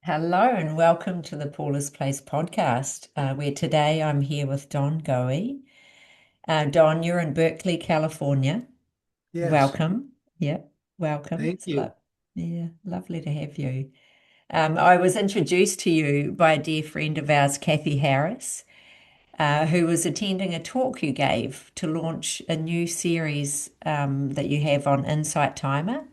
Hello and welcome to the Paula's Place podcast, where today I'm here with Don Goewey. Don, you're in Berkeley, California. Yes, Welcome. Yep, welcome. thank you. Yeah, lovely to have you. I was introduced to you by a dear friend of ours, Kathy Harris, who was attending a talk you gave to launch a new series that you have on Insight Timer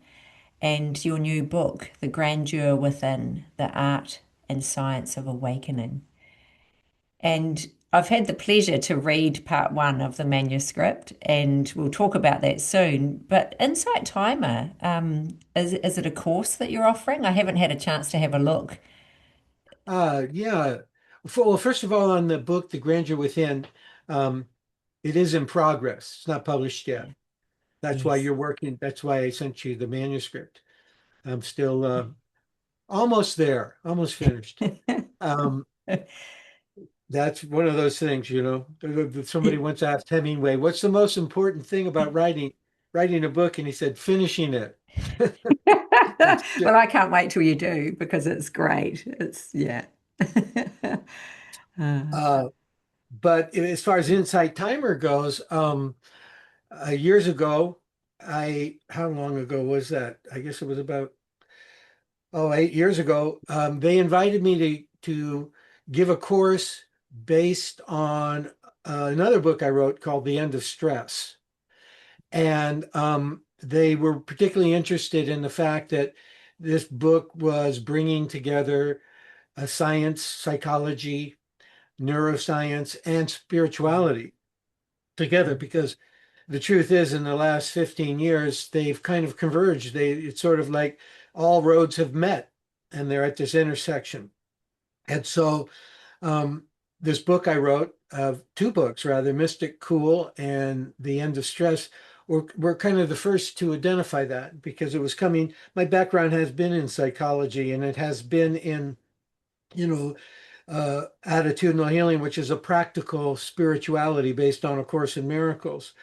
and your new book, The Grandeur Within, The Art and Science of Awakening. And I've had the pleasure to read part one of the manuscript, and we'll talk about that soon. But Insight Timer, is it a course that you're offering? I haven't had a chance to have a look. Yeah. Well, first of all, on the book, The Grandeur Within, um, it is in progress. It's not published yet. That's why Yes. you're working. That's why I sent you the manuscript. I'm still almost there, almost finished. Um, that's one of those things, you know. Somebody once asked Hemingway, "What's the most important thing about writing a book?" And he said, "Finishing it." It's Well, I can't wait till you do because it's great. It's yeah. Uh, uh, but as far as Insight Timer goes, years ago, how long ago was that? I guess it was about 8 years ago. They invited me to give a course based on another book I wrote called The End of Stress. And they were particularly interested in the fact that this book was bringing together science, psychology, neuroscience, and spirituality together because the truth is, in the last 15 years, they've kind of converged. It's sort of like all roads have met and they're at this intersection. And so, um, this book I wrote, two books rather, Mystic Cool and The End of Stress, were kind of the first to identify that because it was coming. My background has been in psychology and it has been in, you know, attitudinal healing, which is a practical spirituality based on A Course in Miracles.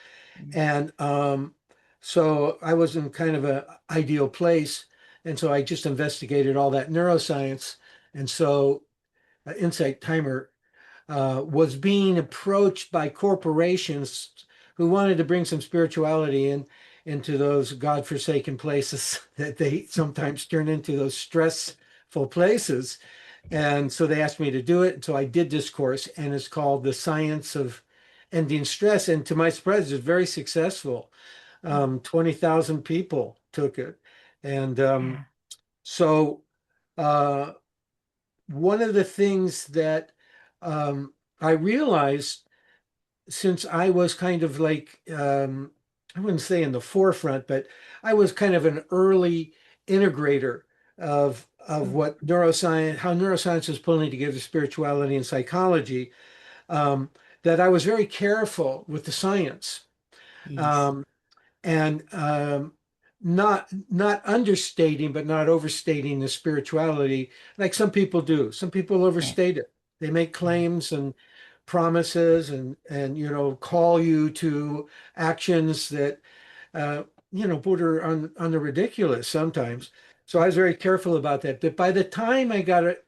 And so I was in kind of an ideal place. And so I just investigated all that neuroscience. And so Insight Timer was being approached by corporations who wanted to bring some spirituality into those godforsaken places that they sometimes turn into those stressful places. And so they asked me to do it. And so I did this course, and it's called The Science of Ending Stress. And to my surprise, it's very successful. 20,000 people took it. And so uh, one of the things that I realized since I was kind of like, I wouldn't say in the forefront, but I was kind of an early integrator of what neuroscience, how neuroscience is pulling together spirituality and psychology, um, that I was very careful with the science. yes. Um, and not understating but not overstating the spirituality like some people do. Some people Yeah. overstate it. They make claims and promises and call you to actions that border on the ridiculous sometimes. So I was very careful about that. But by the time I got it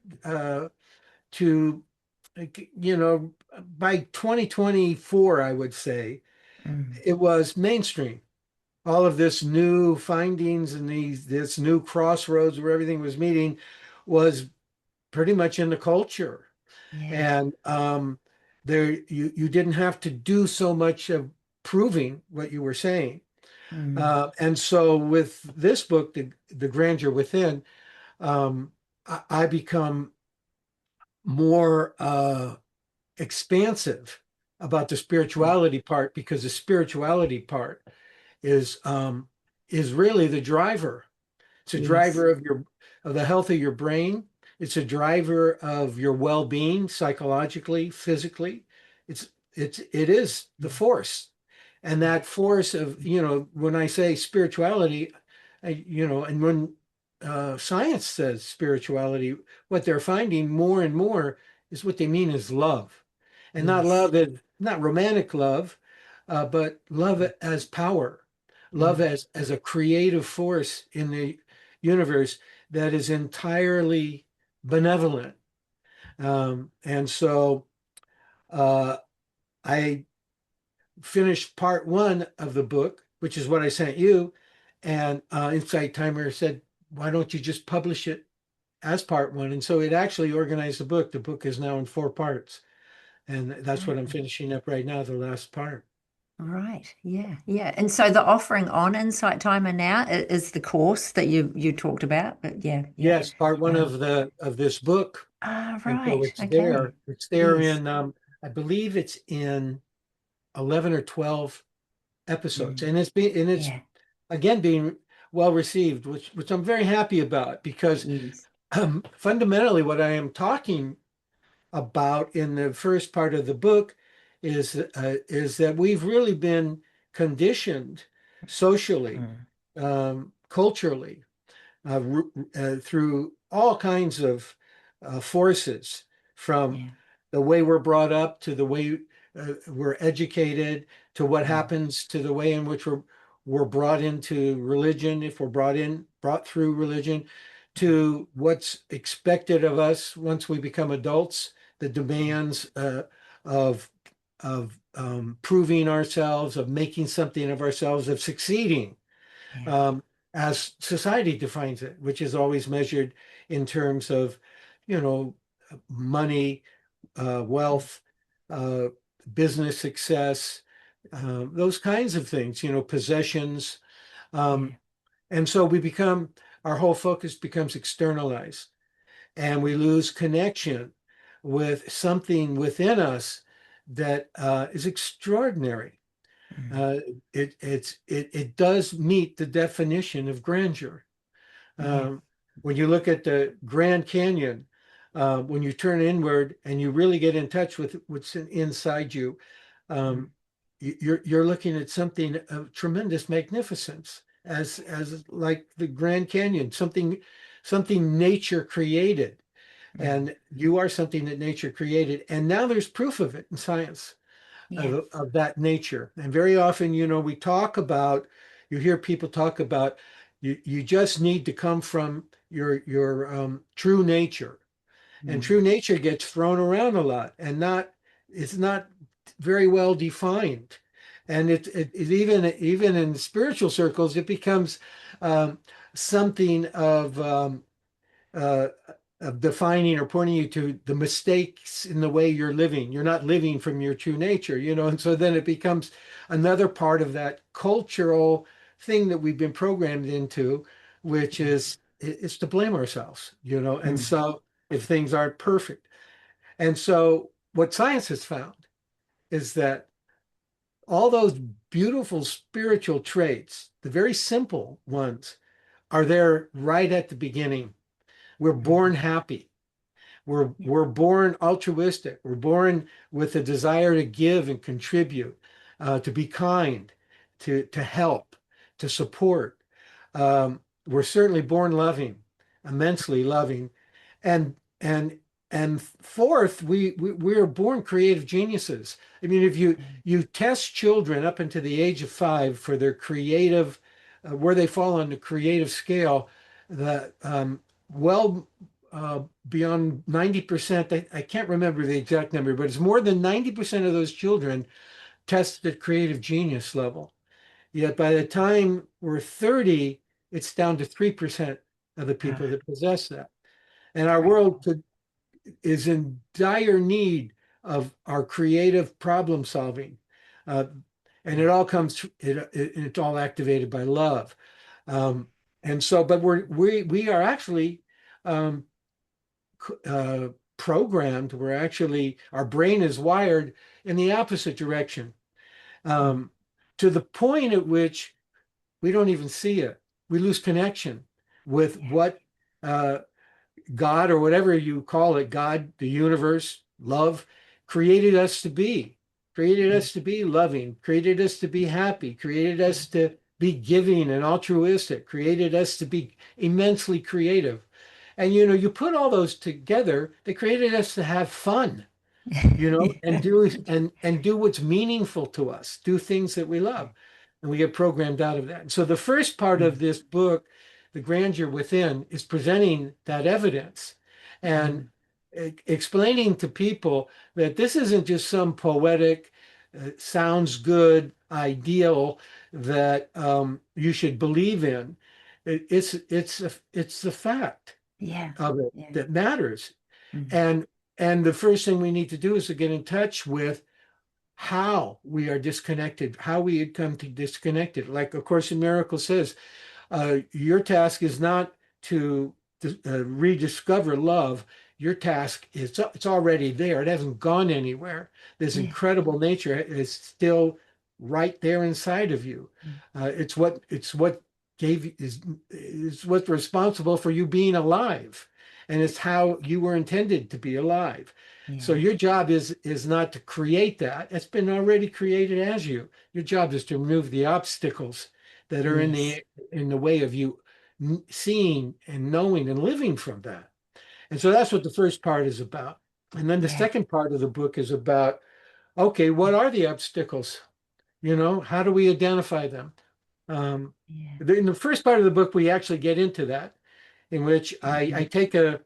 to you know by 2024, I would say Mm. it was mainstream. All of this new findings and this new crossroads where everything was meeting was pretty much in the culture. Yeah. And there you didn't have to do so much of proving what you were saying. Mm. And so with this book, the Grandeur Within, I become more expansive about the spirituality part because the spirituality part is um, is really the driver. It's a Yes. driver of the health of your brain. It's a driver of your well-being psychologically, physically. It is the force. And that force of, when I say spirituality, and when science says spirituality, what they're finding more and more is what they mean is love. And not Yes. love as not romantic love, but love as power, love Mm. as a creative force in the universe that is entirely benevolent. And so uh, I finished part one of the book, which is what I sent you. And Insight Timer said, why don't you just publish it as part one? And so it actually organized the book. The book is now in 4 parts. And that's what I'm Ah, finishing up right now, the last part. right. Yeah. Yeah. And so the offering on Insight Timer now is the course that you talked about. But yeah. Yeah. Yes, part one Um, of this book. And so right. Okay. It's there Yes. in I believe it's in 11 or 12 episodes. Mm, And it's yeah. again being well received, which I'm very happy about because Yes. fundamentally what I am talking about in the first part of the book is that we've really been conditioned socially, Mm, culturally, through all kinds of forces, from yeah. the way we're brought up to the way we're educated to what Mm, happens to the way in which we're brought into religion, if we're brought through religion, to what's expected of us once we become adults, the yeah. demands of proving ourselves, of making something of ourselves, of succeeding, Yeah. um, as society defines it, which is always measured in terms of, you know, money, Mm, wealth, uh, business success, those kinds of things, possessions. Um, yeah. and so our whole focus becomes externalized and we lose connection with something within us that is extraordinary. Mm, Uh, it does meet the definition of grandeur. yeah. Um, when you look at the Grand Canyon, when you turn inward and you really get in touch with what's inside you, Mm, um, you're looking at something of tremendous magnificence, as like the Grand Canyon, something nature created, mm, and you are something that nature created, and now there's proof of it in science yeah. of that nature. And very often, you hear people talk about you just need to come from your true nature. And Mm, true nature gets thrown around a lot and it's not very well defined. And even in spiritual circles, it becomes um, something uh, of defining or pointing you to the mistakes in the way you're living. You're not living from your true nature, and so then it becomes another part of that cultural thing that we've been programmed into, which yeah. is to blame ourselves, and Mm, so if things aren't perfect. And so what science has found is that all those beautiful spiritual traits, the very simple ones, are there right at the beginning. We're born mm, happy. We're yeah. we're born altruistic. We're born with a desire to give and contribute, to be kind, to help, to support. We're certainly born loving, immensely loving, and and and fourth, we are born creative geniuses. I mean, if you test children up into the age of 5 for their creative, where they fall on the creative scale, the well beyond 90%. I can't remember the exact number, but it's more than 90% of those children tested at creative genius level. Yet by the time we're 30, it's down to 3% of the people Ah, that possess that. And our world incredible. is in dire need of our creative problem solving. Uh, and Yeah. it's all activated by love. Um, and so, but we are actually um, uh, programmed. Our brain is wired in the opposite direction, Mm, um, to the point at which we don't even see it. We lose connection with yeah. what uh, God, or whatever you call it, God, the universe, love, created us to be. Created Yeah. us to be loving, created us to be happy, created Yeah. us to be giving and altruistic, created us to be immensely creative. And you put all those together, they created us to have fun, and Yeah. do what's meaningful to us, do things that we love. And we get programmed out of that. And so the first part Mm, of this book, The Grandeur Within, is presenting that evidence. and mm, explaining to people that this isn't just some poetic, sounds good ideal that you should believe in. It's the fact yeah, of it yeah, that matters. mm, And and the first thing we need to do is to get in touch with how we are disconnected, how we had come to disconnect it. Like A Course in Miracles says, your task is not to rediscover love. Your task is it's already there. It hasn't gone anywhere. This yeah, incredible nature is still right there inside of you. mm, It's what gave is what's responsible for you being alive, and it's how you were intended to be alive. So yeah, your job is not to create that. It's been already created as you. Your job is to remove the obstacles that are yes, in the way of you seeing and knowing and living from that. And so that's what the first part is about. And then the yeah, second part of the book is about, okay, what are the obstacles? How do we identify them? Um, yeah, in the first part of the book, we actually get into that, in which I mhm, take a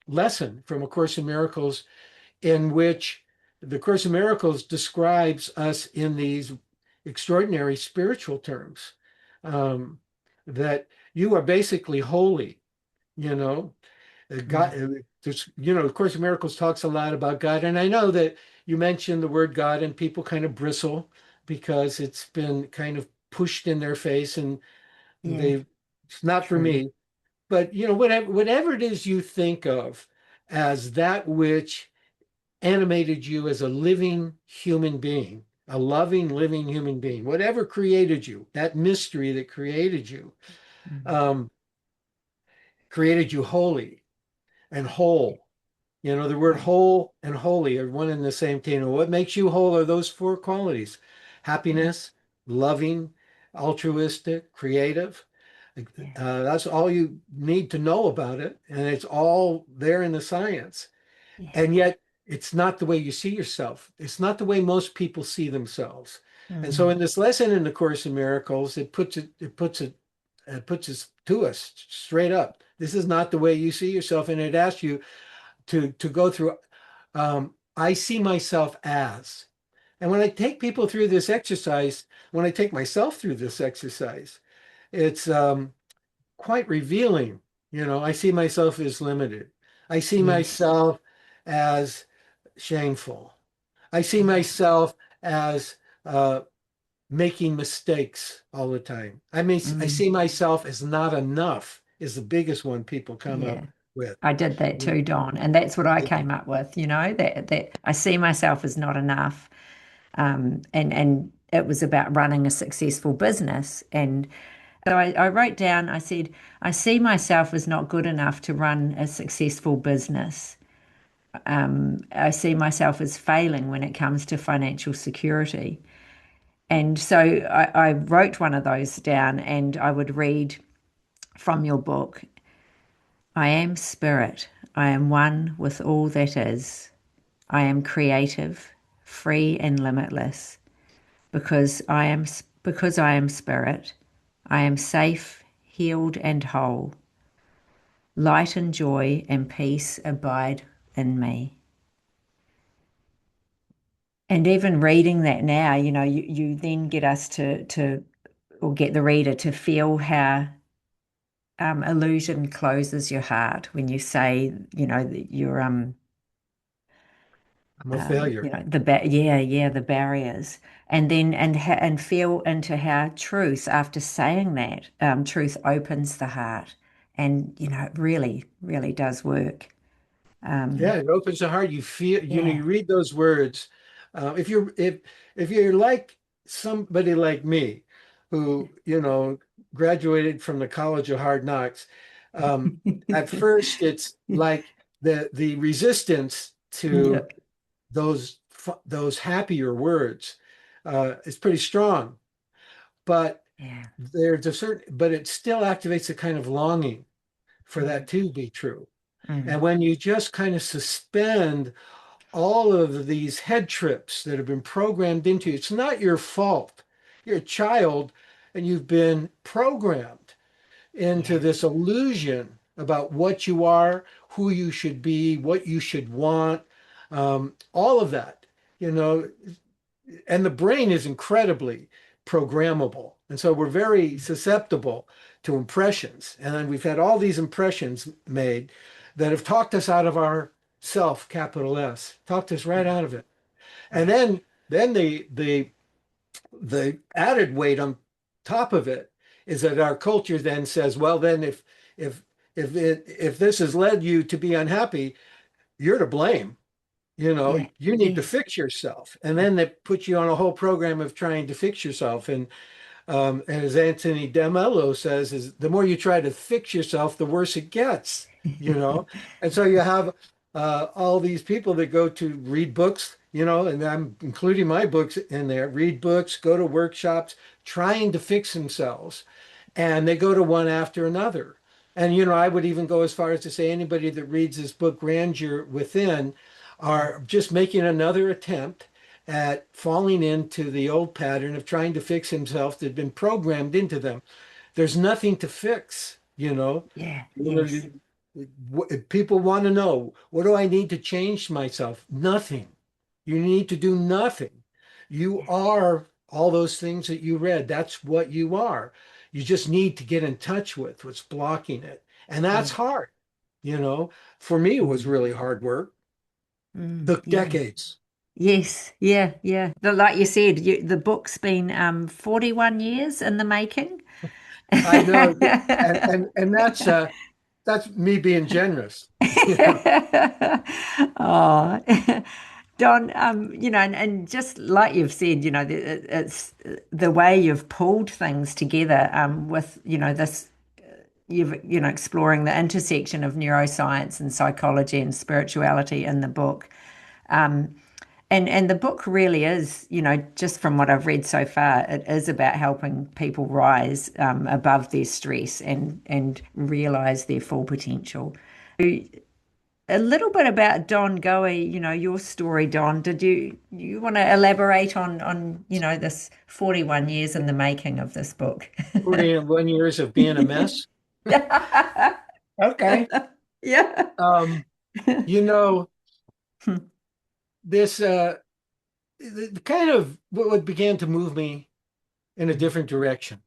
lesson from A Course in Miracles, in which the Course in Miracles describes us in these extraordinary spiritual terms, um, that you are basically holy, you know. God, mm, The Course in Miracles talks a lot about God, and I know that you mentioned the word God, and people kind of bristle because it's been kind of pushed in their face, and yeah, it's not for true, me. But whatever it is you think of as that which animated you as a living human being, a loving, living human being, whatever created you, that mystery that mm, um, created you holy and whole. The word mm, whole and holy are one and the same thing. And what makes you whole are those four qualities: yeah, happiness, loving, altruistic, creative. yeah, That's all you need to know about it. And it's all there in the science. yeah, And yet it's not the way you see yourself. It's not the way most people see themselves. And so mm, in this lesson in the Course in Miracles, it puts it to us straight up. This is not the way you see yourself. And it asks you to go through, I see myself as. And when I take people through this exercise, when I take myself through this exercise, it's quite revealing. I see myself as limited. I see yes, myself as shameful. I see yeah, myself as uh, making mistakes all the time. I mm, see myself as not enough is the biggest one people come yeah. up with. I did that too, Don, and that's what I came up with, that I see myself as not enough. And it was about running a successful business. And so I wrote down, I said, I see myself as not good enough to run a successful business. I see myself as failing when it comes to financial security. And so I wrote one of those down and I would read from your book. I am spirit. I am one with all that is. I am creative, free and limitless. Because I am spirit, I am safe, healed and whole. Light and joy and peace abide in me. And even reading that now, you then get us to or get the reader to feel how illusion closes your heart when you say, that you're I'm a failure. the barriers, and then and feel into how truth, after saying that, truth opens the heart, and it really, really does work. Yeah, Um, it opens the heart. You yeah, read those words. If you're like somebody like me, who graduated from the College of Hard Knocks, at first it's like the resistance yeah, to those happier words is pretty strong, but yeah, but it still activates a kind of longing for that mm, to be true. mm, And when you just kind of suspend all of these head trips that have been programmed into you, it's not your fault. You're a child and you've been programmed into yeah, this illusion about what you are, who you should be, what you should want, all of that, you know, and the brain is incredibly programmable. And so we're very susceptible to impressions. And then we've had all these impressions made that have talked us out of our self, capital S, talked us right out of it. And Right. then the added weight on top of it is that our culture then says, well, then if if this has led you to be unhappy, you're to blame. You know, Yeah. you need to Yes. fix yourself. And then they put you on a whole program of trying to fix yourself. And as Anthony DeMello says, is the more you try to fix yourself, the worse it gets, you know? And so you have all these people that go to read books, you know, and I'm including my books in there, read books, go to workshops, trying to fix themselves. And they go to one after another. And, you know, I would even go as far as to say anybody that reads this book, Grandeur Within, are just making another attempt at falling into the old pattern of trying to fix himself that had been programmed into them. There's nothing to fix, you know. Yeah. You Yes. people want to know, what do I need to change myself? Nothing. You need to do nothing. You are all those things that you read. That's what you are. You just need to get in touch with what's blocking it. And that's Yeah. hard, you know. For me, it was Mm. really hard work. Took Yeah. decades. Yes. Yeah. Yeah. Like you said, the book's been 41 years in the making. I know, and that's me being generous. You know, Oh, Don, and just like you've said, it's the way you've pulled things together, with, this, exploring the intersection of neuroscience and psychology and spirituality in the book. Um, and the book really is, just from what I've read so far, it is about helping people rise above their stress and realize their full potential. A little bit about Don Goey, your story, Don. Did you want to elaborate on this 41 years in the making of this book? 41 years of being a mess. Okay. Yeah. Um, you know, this the kind of what began to move me in a different direction.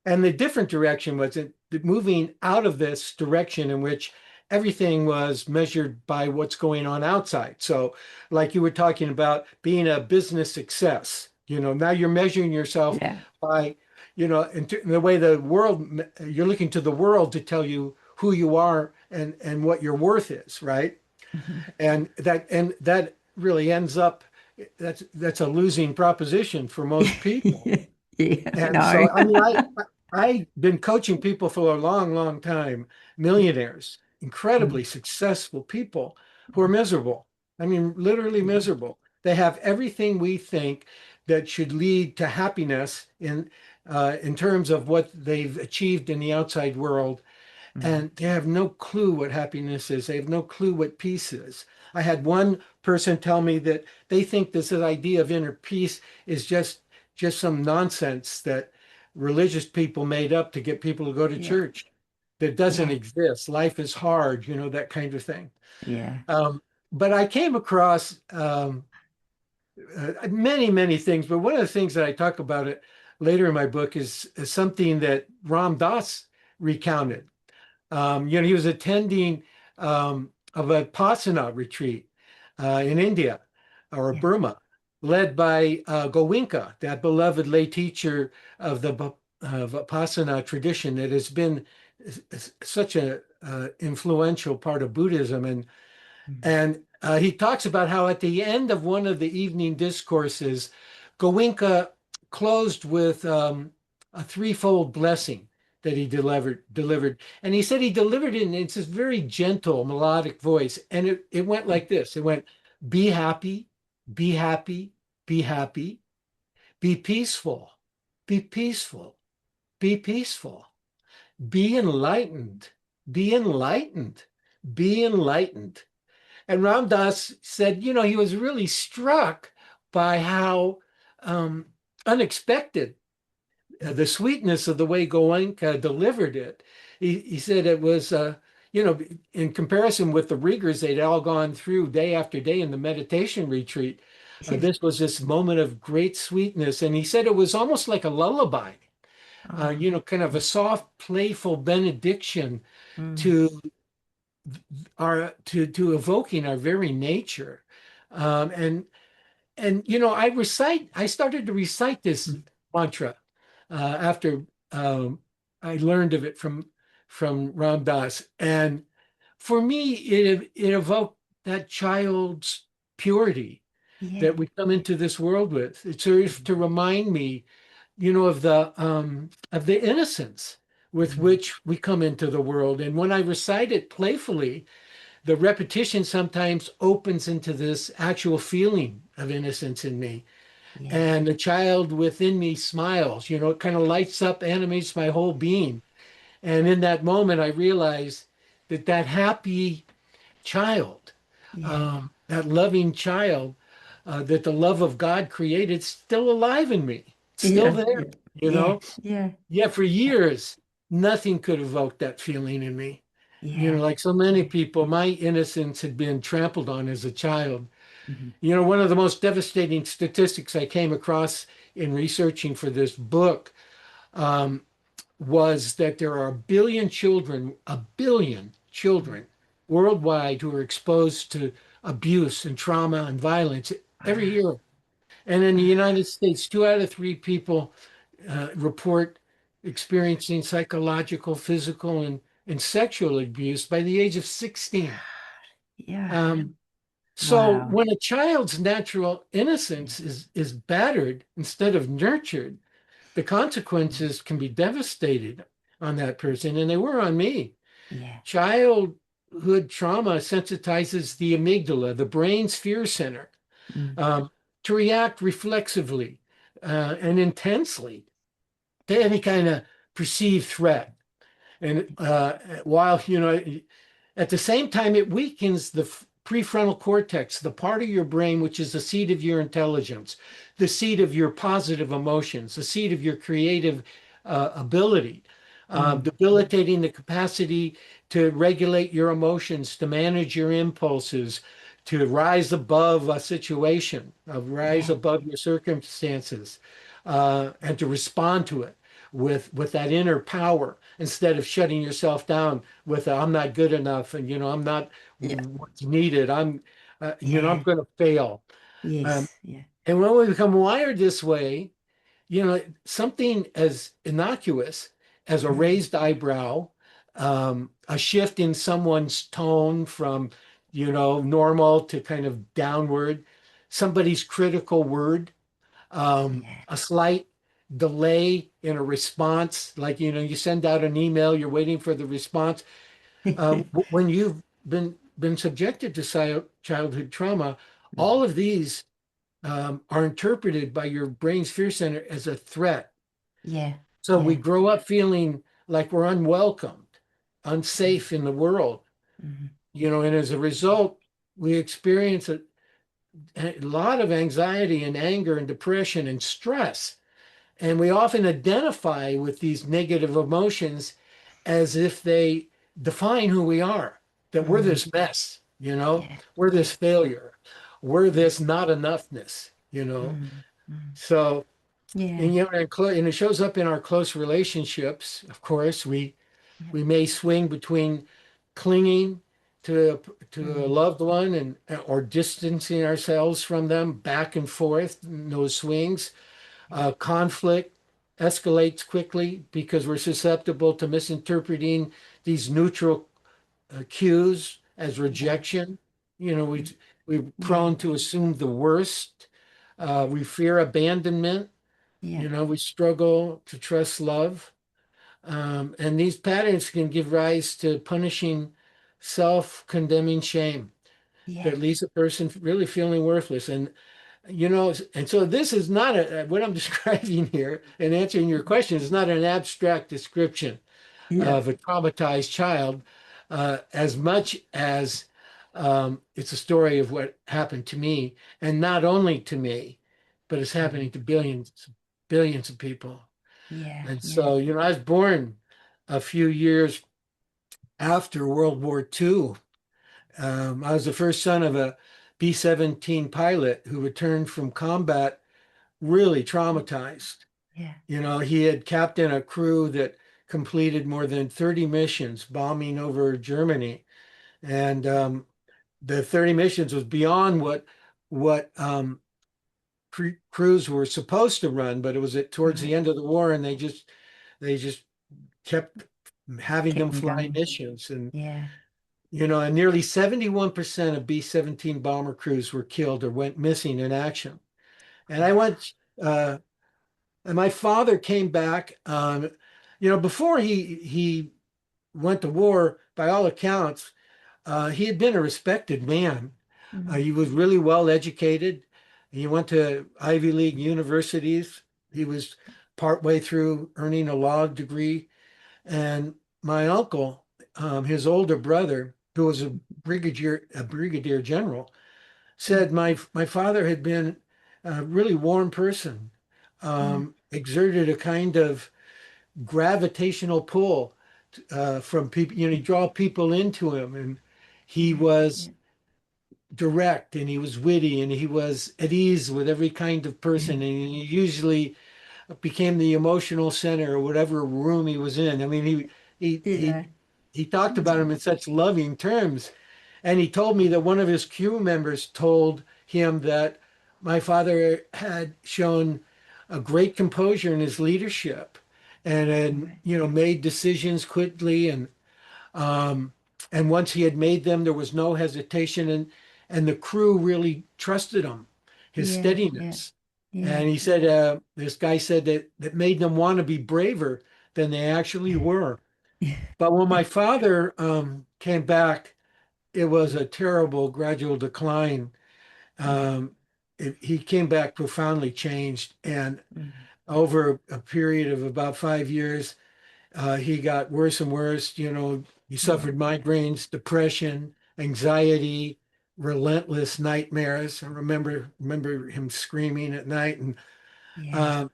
And the different direction was moving out of this direction in which everything was measured by what's going on outside. So, like you were talking about being a business success, you know, now you're measuring yourself Yeah. by, you know, in the way the world, you're looking to the world to tell you who you are and what your worth is, right? Mhm. And that really ends up, that's a losing proposition for most people. Yeah, And no. so, I mean, I've been coaching people for a long, long time, millionaires, incredibly Mm. successful people who are miserable. I mean, literally Yeah. miserable. They have everything we think that should lead to happiness in terms of what they've achieved in the outside world, Mm. and they have no clue what happiness is. They have no clue what peace is. I had one person tell me that they think this idea of inner peace is just some nonsense that religious people made up to get people to go to Yeah. church. That doesn't Yeah. exist. Life is hard, you know, that kind of thing. Yeah. Um, but I came across many, many things. But one of the things that I talk about it later in my book is something that Ram Dass recounted. You know, he was attending a Vipassana retreat in India or Yeah. Burma, led by Goenka, that beloved lay teacher of the Vipassana tradition that has been such a influential part of Buddhism. Mm. And he talks about how at the end of one of the evening discourses, Goenka closed with a threefold blessing that he delivered. And he said he delivered it in it's this very gentle, melodic voice. And it went like this. It went, be happy, be happy, be happy, be peaceful, be peaceful, be peaceful, be enlightened, be enlightened, be enlightened. And Ram Dass said, you know, he was really struck by how um, unexpected the sweetness of the way Goenka delivered it. He said it was, in comparison with the rigors they'd all gone through day after day in the meditation retreat, Yes. this was this moment of great sweetness. And he said it was almost like a lullaby, Oh, kind of a soft, playful benediction mm, to to evoking our very nature. And I started to recite this mm, mantra after I learned of it from Ram Dass. And for me, it evoked that child's purity yeah. that we come into this world with. It serves Mm, to remind me, of the innocence with mm, which we come into the world. And when I recite it playfully, the repetition sometimes opens into this actual feeling of innocence in me. yeah. And the child within me smiles, it kind of lights up, animates my whole being. And in that moment, I realize that that happy child, Yeah. that loving child, that the love of God created, still alive in me. It's still Yeah. there, Yeah. you Yeah. know? Yeah. Yeah, for years, nothing could evoke that feeling in me. Yeah. Like so many Yeah. people, my innocence had been trampled on as a child. Mhm. One of the most devastating statistics I came across in researching for this book um, was that there are a billion Mm. children worldwide who are exposed to abuse and trauma and violence every Wow. year. And in the Wow. United States, 2 out of 3 people report experiencing psychological, physical, and sexual abuse by the age of 16. Yeah. Um, so Wow. when a child's natural Yeah. innocence is battered instead of nurtured, the Mm. consequences can be devastating on that person, and they were on me. Yeah. Childhood trauma sensitizes the amygdala, the brain's fear center, Mm. um, to react reflexively and intensely to any kind of perceived threat. And while, at the same time, it weakens the prefrontal cortex, the part of your brain which is the seat of your intelligence, the seat of your positive emotions, the seat of your creative ability, Mm. debilitating the capacity to regulate your emotions, to manage your impulses, to rise above a situation, rise Yeah. above your circumstances, and to respond to it with that inner power instead of shutting yourself down with I'm not good enough and I'm not Yeah. what's needed. I'm Yeah. going to fail. Um, Yes. Yeah. and when we become wired this way, something as innocuous as a Mm. raised eyebrow, a shift in someone's tone from normal to kind of downward, somebody's critical word, Yeah. a slight delay in a response, like you send out an email, you're waiting for the response. When you've been subjected to childhood trauma, all of these are interpreted by your brain's fear center as a threat. Yeah. So we Yeah. grow up feeling like we're unwelcomed, unsafe in the world, Mhm. and as a result, we experience a lot of anxiety and anger and depression and stress. And we often identify with these negative emotions as if they define who we are, that we're Mm. this mess, Yeah. we're Yeah. this failure, we're Yeah. this not enough. Mm. Mm. So, Yeah. and it shows up in our close relationships. Of course, Yeah. we may swing between clinging to a Mm. loved one and or distancing ourselves from them back and forth in those swings. Conflict escalates quickly because we're susceptible to misinterpreting these neutral cues as Yeah. rejection. You know, we Mm. we're Yeah. prone to assume the worst. We fear abandonment. Yeah. We struggle to trust love. And these patterns can give rise to punishing, self-condemning shame Yeah. that leaves a person really feeling worthless. And so this is not what I'm describing here and answering your question is not an abstract description Yeah. of a traumatized child, as much as it's a story of what happened to me, and not only to me, but it's Mm. happening to billions of people. Yeah. And Yeah. so, I was born a few years after World War II. I was the first son of a B-17 pilot who returned from combat really traumatized. Yeah. He had captained a crew that completed more than 30 missions bombing over Germany. And the 30 missions was beyond what crews were supposed to run, but it was towards Right. the end of the war, and they just kept having Kept them them fly going. missions. And Yeah. and nearly 71% of B-17 bomber crews were killed or went missing in action. And I went, and my father came back. Before he went to war, by all accounts, he had been a respected man. Mm. He was really well educated. He went to Ivy League universities. He was partway through earning a law degree. And my uncle, his older brother, who was a brigadier general, Mm. said my father had been a really warm person, Yeah. exerted a kind of gravitational pull from people. He draw people into him, and he Yeah. was Yeah. direct, and he was witty, and he was at ease with every kind of person, and he usually became the emotional center of whatever room he was in. I mean, he he Yeah. he talked about him in such loving terms. And he told me that one of his crew members told him that my father had shown a great composure in his leadership and had, Right. made decisions quickly. Um, and once he had made them, there was no hesitation. And the crew really trusted him, his Yeah. Yeah. steadiness. Yeah. And he said, this guy said that made them want to be braver than they actually were. But when my father came back, it was a terrible gradual decline. Yeah. Um, he came back profoundly changed, and Mm. over a period of about 5 years, he got worse and worse. He Yeah. suffered migraines, depression, anxiety, relentless nightmares. I remember him screaming at night, and Yeah. um,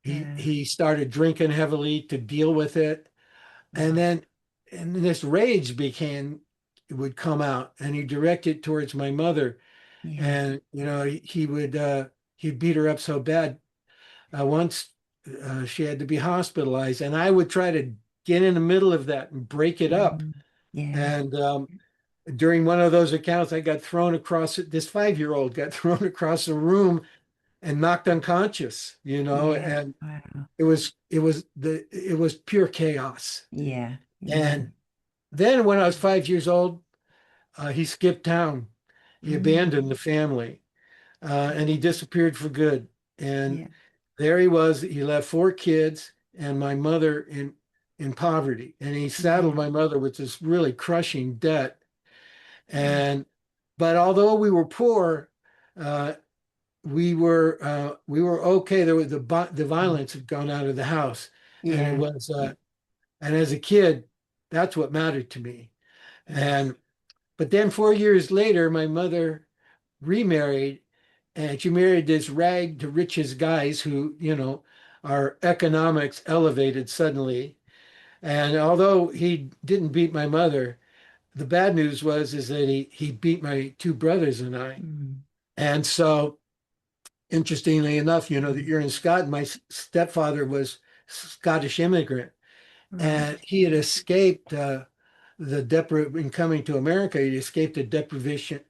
he Yeah. he started drinking heavily to deal with it. And Mm. then and this rage became it would come out, and he directed towards my mother. Yeah. And he'd beat her up so bad. Once she had to be hospitalized, and I would try to get in the middle of that and break it up. Mm. Yeah. And during one of those accounts, I got thrown across this 5-year-old got thrown across the room and knocked unconscious, Yeah. and Wow. it was pure chaos. Yeah. Yeah. And then when I was 5 years old, he skipped town. He Mm. abandoned the family, and he disappeared for good. And Yeah. there he was. He left 4 kids and my mother in poverty. And he saddled Yeah. my mother with this really crushing debt. Yeah. And but although we were poor, uh, we were okay. There was the Mm. violence had gone out of the house, and it Yeah. was and as a kid, that's what mattered to me. Yeah. And but then 4 years later, my mother remarried, and she married this rag to riches guys who, our economics elevated suddenly. And although he didn't beat my mother, the bad news was is that he beat my two brothers and I. Mm. And so, interestingly enough, that Mm. you're in Scotland. My stepfather was Scottish immigrant, and Right. he had escaped in coming to America. He escaped the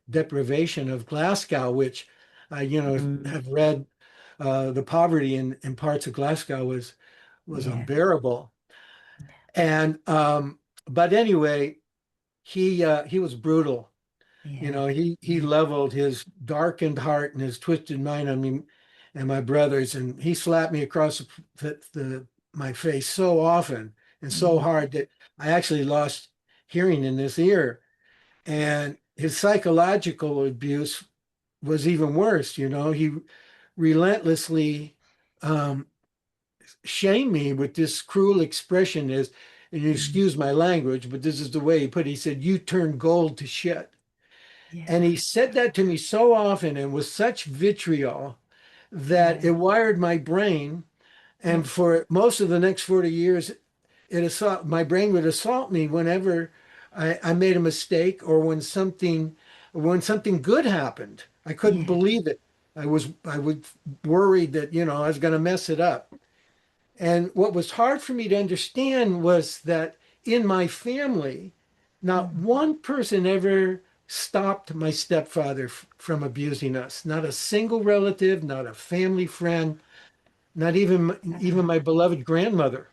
deprivation of Glasgow, which I, Mm. have read. The poverty in parts of Glasgow was Yeah. unbearable. And but anyway, he was brutal. Yeah. He Yeah. leveled his darkened heart and his twisted mind on me and my brothers, and he slapped me across my face so often and so Mm. hard that I actually lost hearing in this ear. And his psychological abuse was even worse. He relentlessly um, shamed me with this cruel expression as, and you Mm. excuse my language, but this is the way he put it. He said, "You turn gold to shit." And Yeah. he said that to me so often and with such vitriol that it Yeah. wired my brain. Yeah. And for most of the next 40 years, my brain would assault me whenever I made a mistake or when something good happened. I couldn't Yeah. believe it. I was worried that, I was going to mess it up. And what was hard for me to understand was that in my family, not Mm. one person ever stopped my stepfather from abusing us. Not a single relative, not a family friend, not even Wow. my beloved grandmother.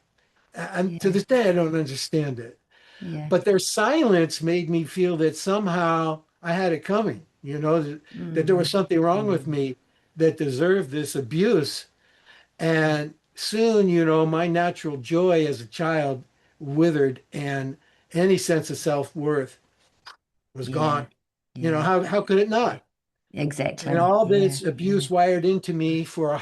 And to Yeah. this day, I don't understand it. Yeah. But their silence made me feel that somehow I had it coming, that there was Mm. something wrong with Mm. me that deserved this abuse. And soon, my natural joy as a child withered and any sense of self-worth was Yeah. gone. Yeah. How could it Yeah. not? And Exactly. all Yeah. this Yeah. abuse wired into me for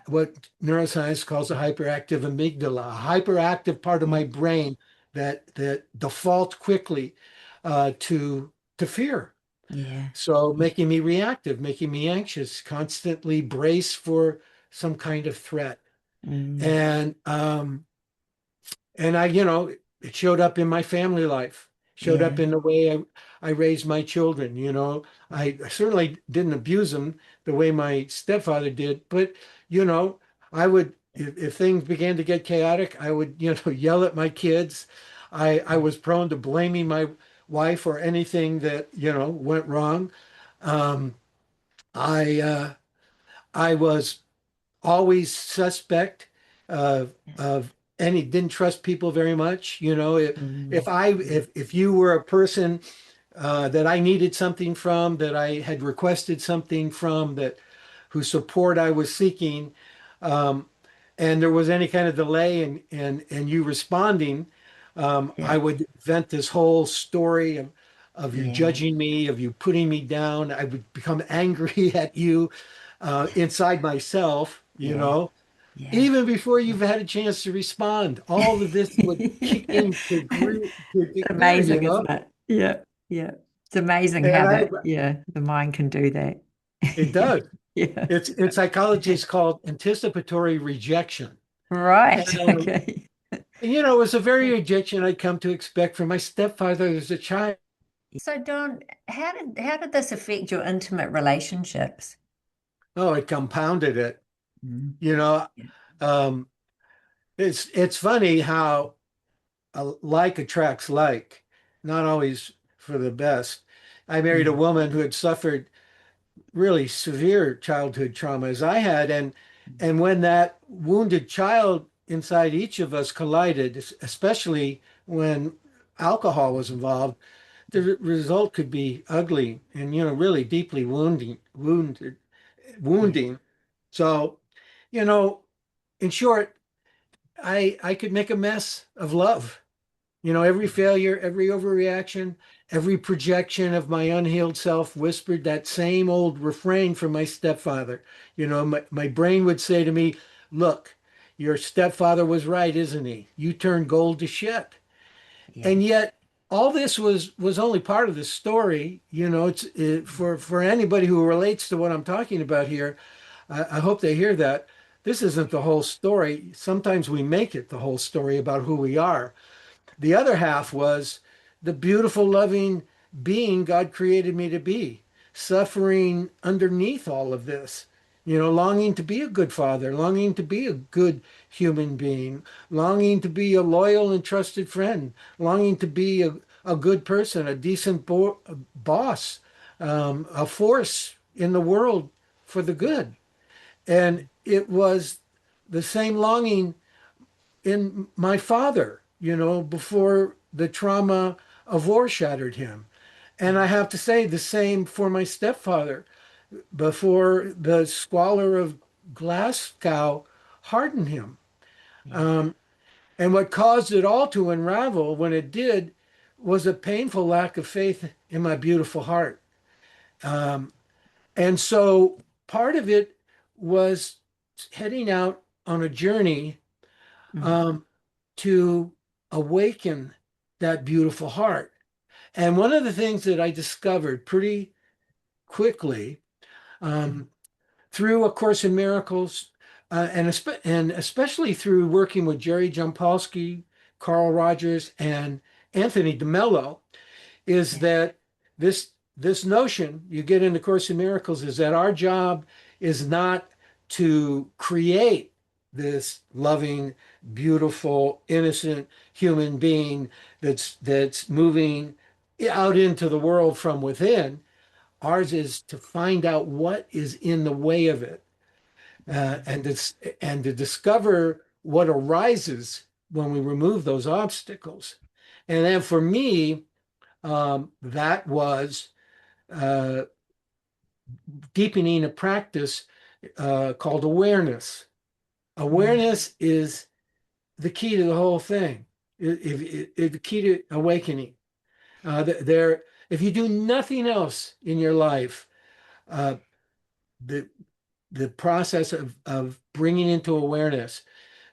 what neuroscience calls a hyperactive amygdala, a hyperactive part of Yeah. my brain that defaults quickly to fear. Yeah. So Yeah. making me reactive, making me anxious, constantly brace for some kind of threat. Mm. And it showed up in my family life, showed up Yeah. in the way I raised my children. I certainly didn't abuse them the way my stepfather did, but, you know, I would, if things began to get chaotic, I would, yell at my kids. I was prone to blaming my wife or anything that, went wrong. Um, I, uh, I was always suspect of any didn't trust people very much. Mm. If you were a person that I needed something from, that I had requested something from, that whose support I was seeking, um, and there was any kind of delay in you responding, Yeah. I would vent this whole story of you Yeah. judging me, of you putting me down. I would become angry at you inside myself, Yeah. Yeah. even before Yeah. you've had a chance to respond. All of this would kick into gear, Amazing, isn't it? Yeah. Yeah. It's amazing how and the mind can do that. it does. Yeah. It's in psychology, it's called anticipatory rejection. Right. And, Okay. it was a very rejection I'd come to expect from my stepfather as a child. So, Don, how did this affect your intimate relationships? Oh, it compounded it. Mm. You know, Yeah. um, it's funny how like attracts like, not always for the best. I married a Yeah. woman who had suffered really severe childhood trauma as I had, and when that wounded child inside each of us collided, especially when alcohol was involved, the result could be ugly and really deeply Yeah. wounding. So, you know, in short, I could make a mess of love. Every failure, every overreaction, every projection of my unhealed self whispered that same old refrain from my stepfather. My brain would say to me, look, your stepfather was right, isn't he? You turned gold to shit. Yeah. And yet, all this was only part of the story. For anybody who relates to what I'm talking about here. I hope they hear that this isn't the whole story. Sometimes we make it the whole story about who we are. The other half was the beautiful, loving being God created me to be, suffering underneath all of this, longing to be a good father, longing to be a good human being, longing to be a loyal and trusted friend, longing to be a good person, a decent boss, a force in the world for the good. And it was the same longing in my father, before the trauma of war shattered him. And I Yeah. have to say the same for my stepfather before the squalor of Glasgow hardened him. Yeah. Um, and what caused it all to unravel when it did was a painful lack of faith in my beautiful heart. Um, and so part of it was heading out on a journey Mm. um, to awaken that beautiful heart. And one of the things that I discovered pretty quickly Mm. through A Course in Miracles, and especially through working with Jerry Jampolsky, Carl Rogers, and Anthony DeMello, is Yeah. that this notion you get in the Course in Miracles is that our job is not to create this loving, beautiful, innocent human being that's moving out into the world from within. Ours is to find out what is in the way of it, Mm. and to discover what arises when we remove those obstacles. And then for me, that was uh, deepening a practice called awareness. Mm. Awareness is the key to the whole thing. The key to awakening. If you do nothing else in your life, uh, the the process of bringing into awareness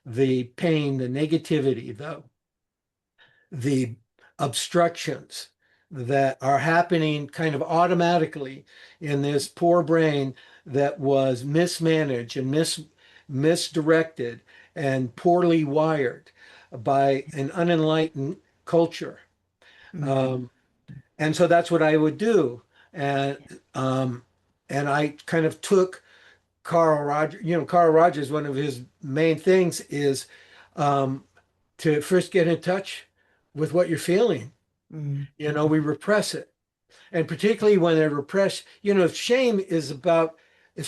the pain, the negativity, the obstructions that are happening kind of automatically in this poor brain that was mismanaged and misdirected and poorly wired by an unenlightened culture. Mm. Um, and so that's what I would do. And um, and I kind of took Carl Rogers, Carl Rogers, one of his main things is um, to first get in touch with what you're feeling. Mm. We repress it. And particularly when they're repressed, shame is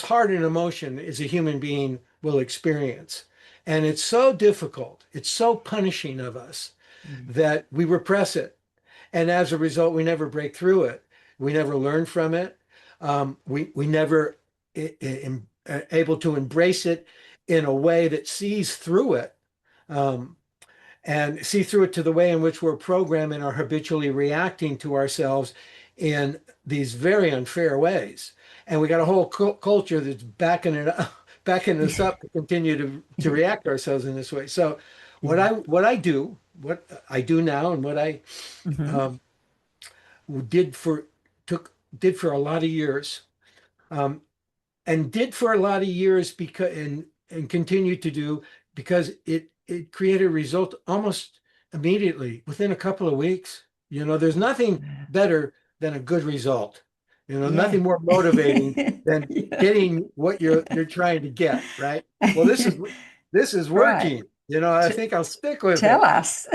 hard an emotion as a human being will experience. And it's so difficult, it's so punishing of us Mm. that we repress it. And as a result, we never break through it. We never learn from it. We never able to embrace it in a way that sees through it. Um, and see through it to the way in which we're programming or habitually reacting to ourselves in these very unfair ways. And we got a whole culture that's backing it up, backing us Yeah. up to continue to react ourselves in this way. So Yeah. what I do now, and what I Hmm. um, did for did for a lot of years, um, and did for a lot of years because and continue to do because it created a result almost immediately within a couple of weeks. There's nothing better than a good result. Yeah. Nothing more motivating than Yeah. getting what you're trying to get, right? Well, this is Right. working. I T think I'll stick with Tell it. us.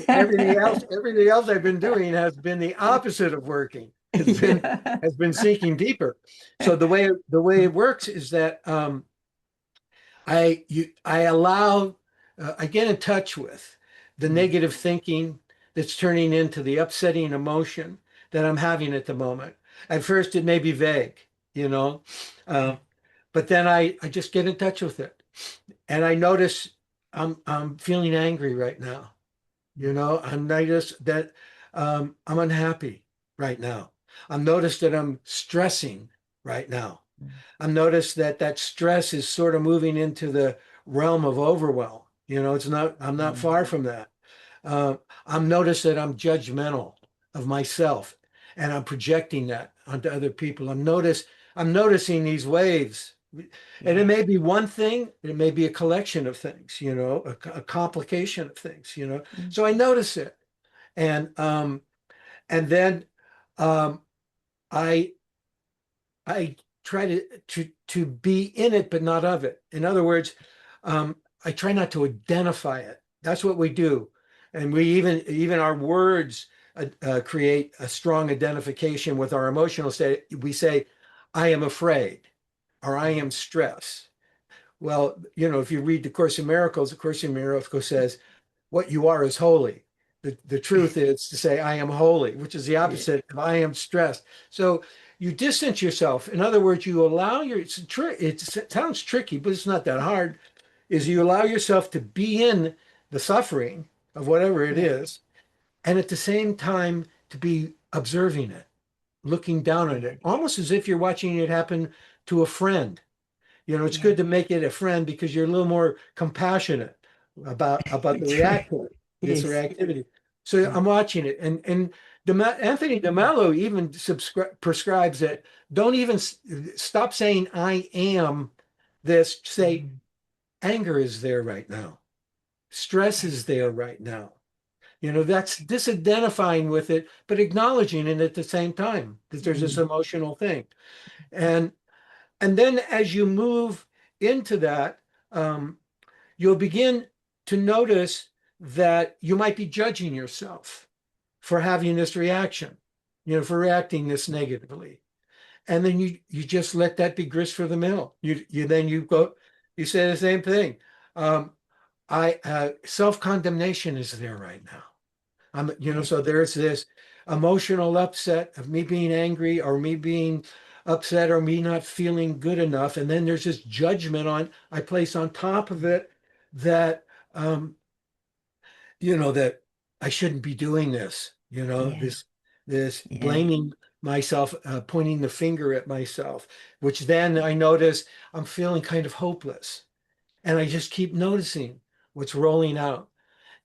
Everything else I've been doing has been the opposite of working. It's been Yeah. has been sinking deeper. So the way it works is that I get in touch with the Mm. negative thinking that's turning into the upsetting emotion that I'm having at the moment. At first, it may be vague, you know, uh, but then I just get in touch with it, and I notice I'm feeling angry right now. I notice that I'm unhappy right now. I notice that I'm stressing right now. I've noticed that that stress is sort of moving into the realm of overwhelm. I'm not Mm. far from that. Uh, I'm noticed that I'm judgmental of myself, and I'm projecting that onto other people. I'm noticing these waves, and it Yeah. may be one thing, it may be a collection of things, a complication of things, Mm. So I notice it, and and then um, I I try to be in it, but not of it. In other words, I try not to identify it. That's what we do, and we even our words create a strong identification with our emotional state. We say, "I am afraid," or "I am stressed." Well, if you read the Course in Miracles, the Course in Miracles says, what you are is holy. The truth is to say, I am holy, which is the Yeah. opposite of I am stressed. So you distance yourself. In other words, you allow it sounds tricky, but it's not that hard, is you allow yourself to be in the suffering of whatever it Yeah. is, and at the same time to be observing it, looking down on Yeah. it, almost as if you're watching it happen to a friend. It's Yeah. good to make it a friend because you're a little more compassionate about the True. reaction, this Yes. reactivity. So Mm. I'm watching it, and Anthony DeMello even prescribes that don't even stop saying I am this. Say Mm. anger is there right now. Stress Yeah. is there right now. That's disidentifying with it, but acknowledging it at the same time that there's this Mm. emotional thing. And and then as you move into that, um, you'll begin to notice that you might be judging yourself for having this reaction, for reacting this negatively. And then you just let that be grist for the mill. You say the same thing. Um, I self-condemnation is there right now. Yeah. So there's this emotional upset of me being angry or me being upset or me not feeling good enough. And then there's this judgment I place on top of it that, um, that I shouldn't be doing this, Yeah. this Yeah. blaming myself, pointing the finger at myself, which then I notice I'm feeling kind of hopeless. And I just keep noticing what's rolling out.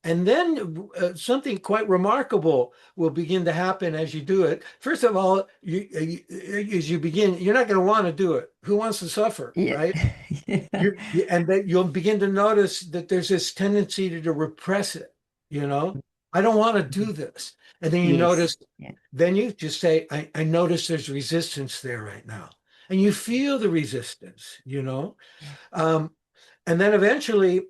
And then something quite remarkable will begin to happen as you do it. First of all, as you begin, you're not going to want to do it. Who wants to suffer, Yeah. right? Yeah. And that you'll begin to notice that there's this tendency to repress it. You know, I don't want to do this. And then you Yes. notice, Yeah. then you just say, I notice there's resistance there right now. And you feel the resistance. Yeah. Um, and then eventually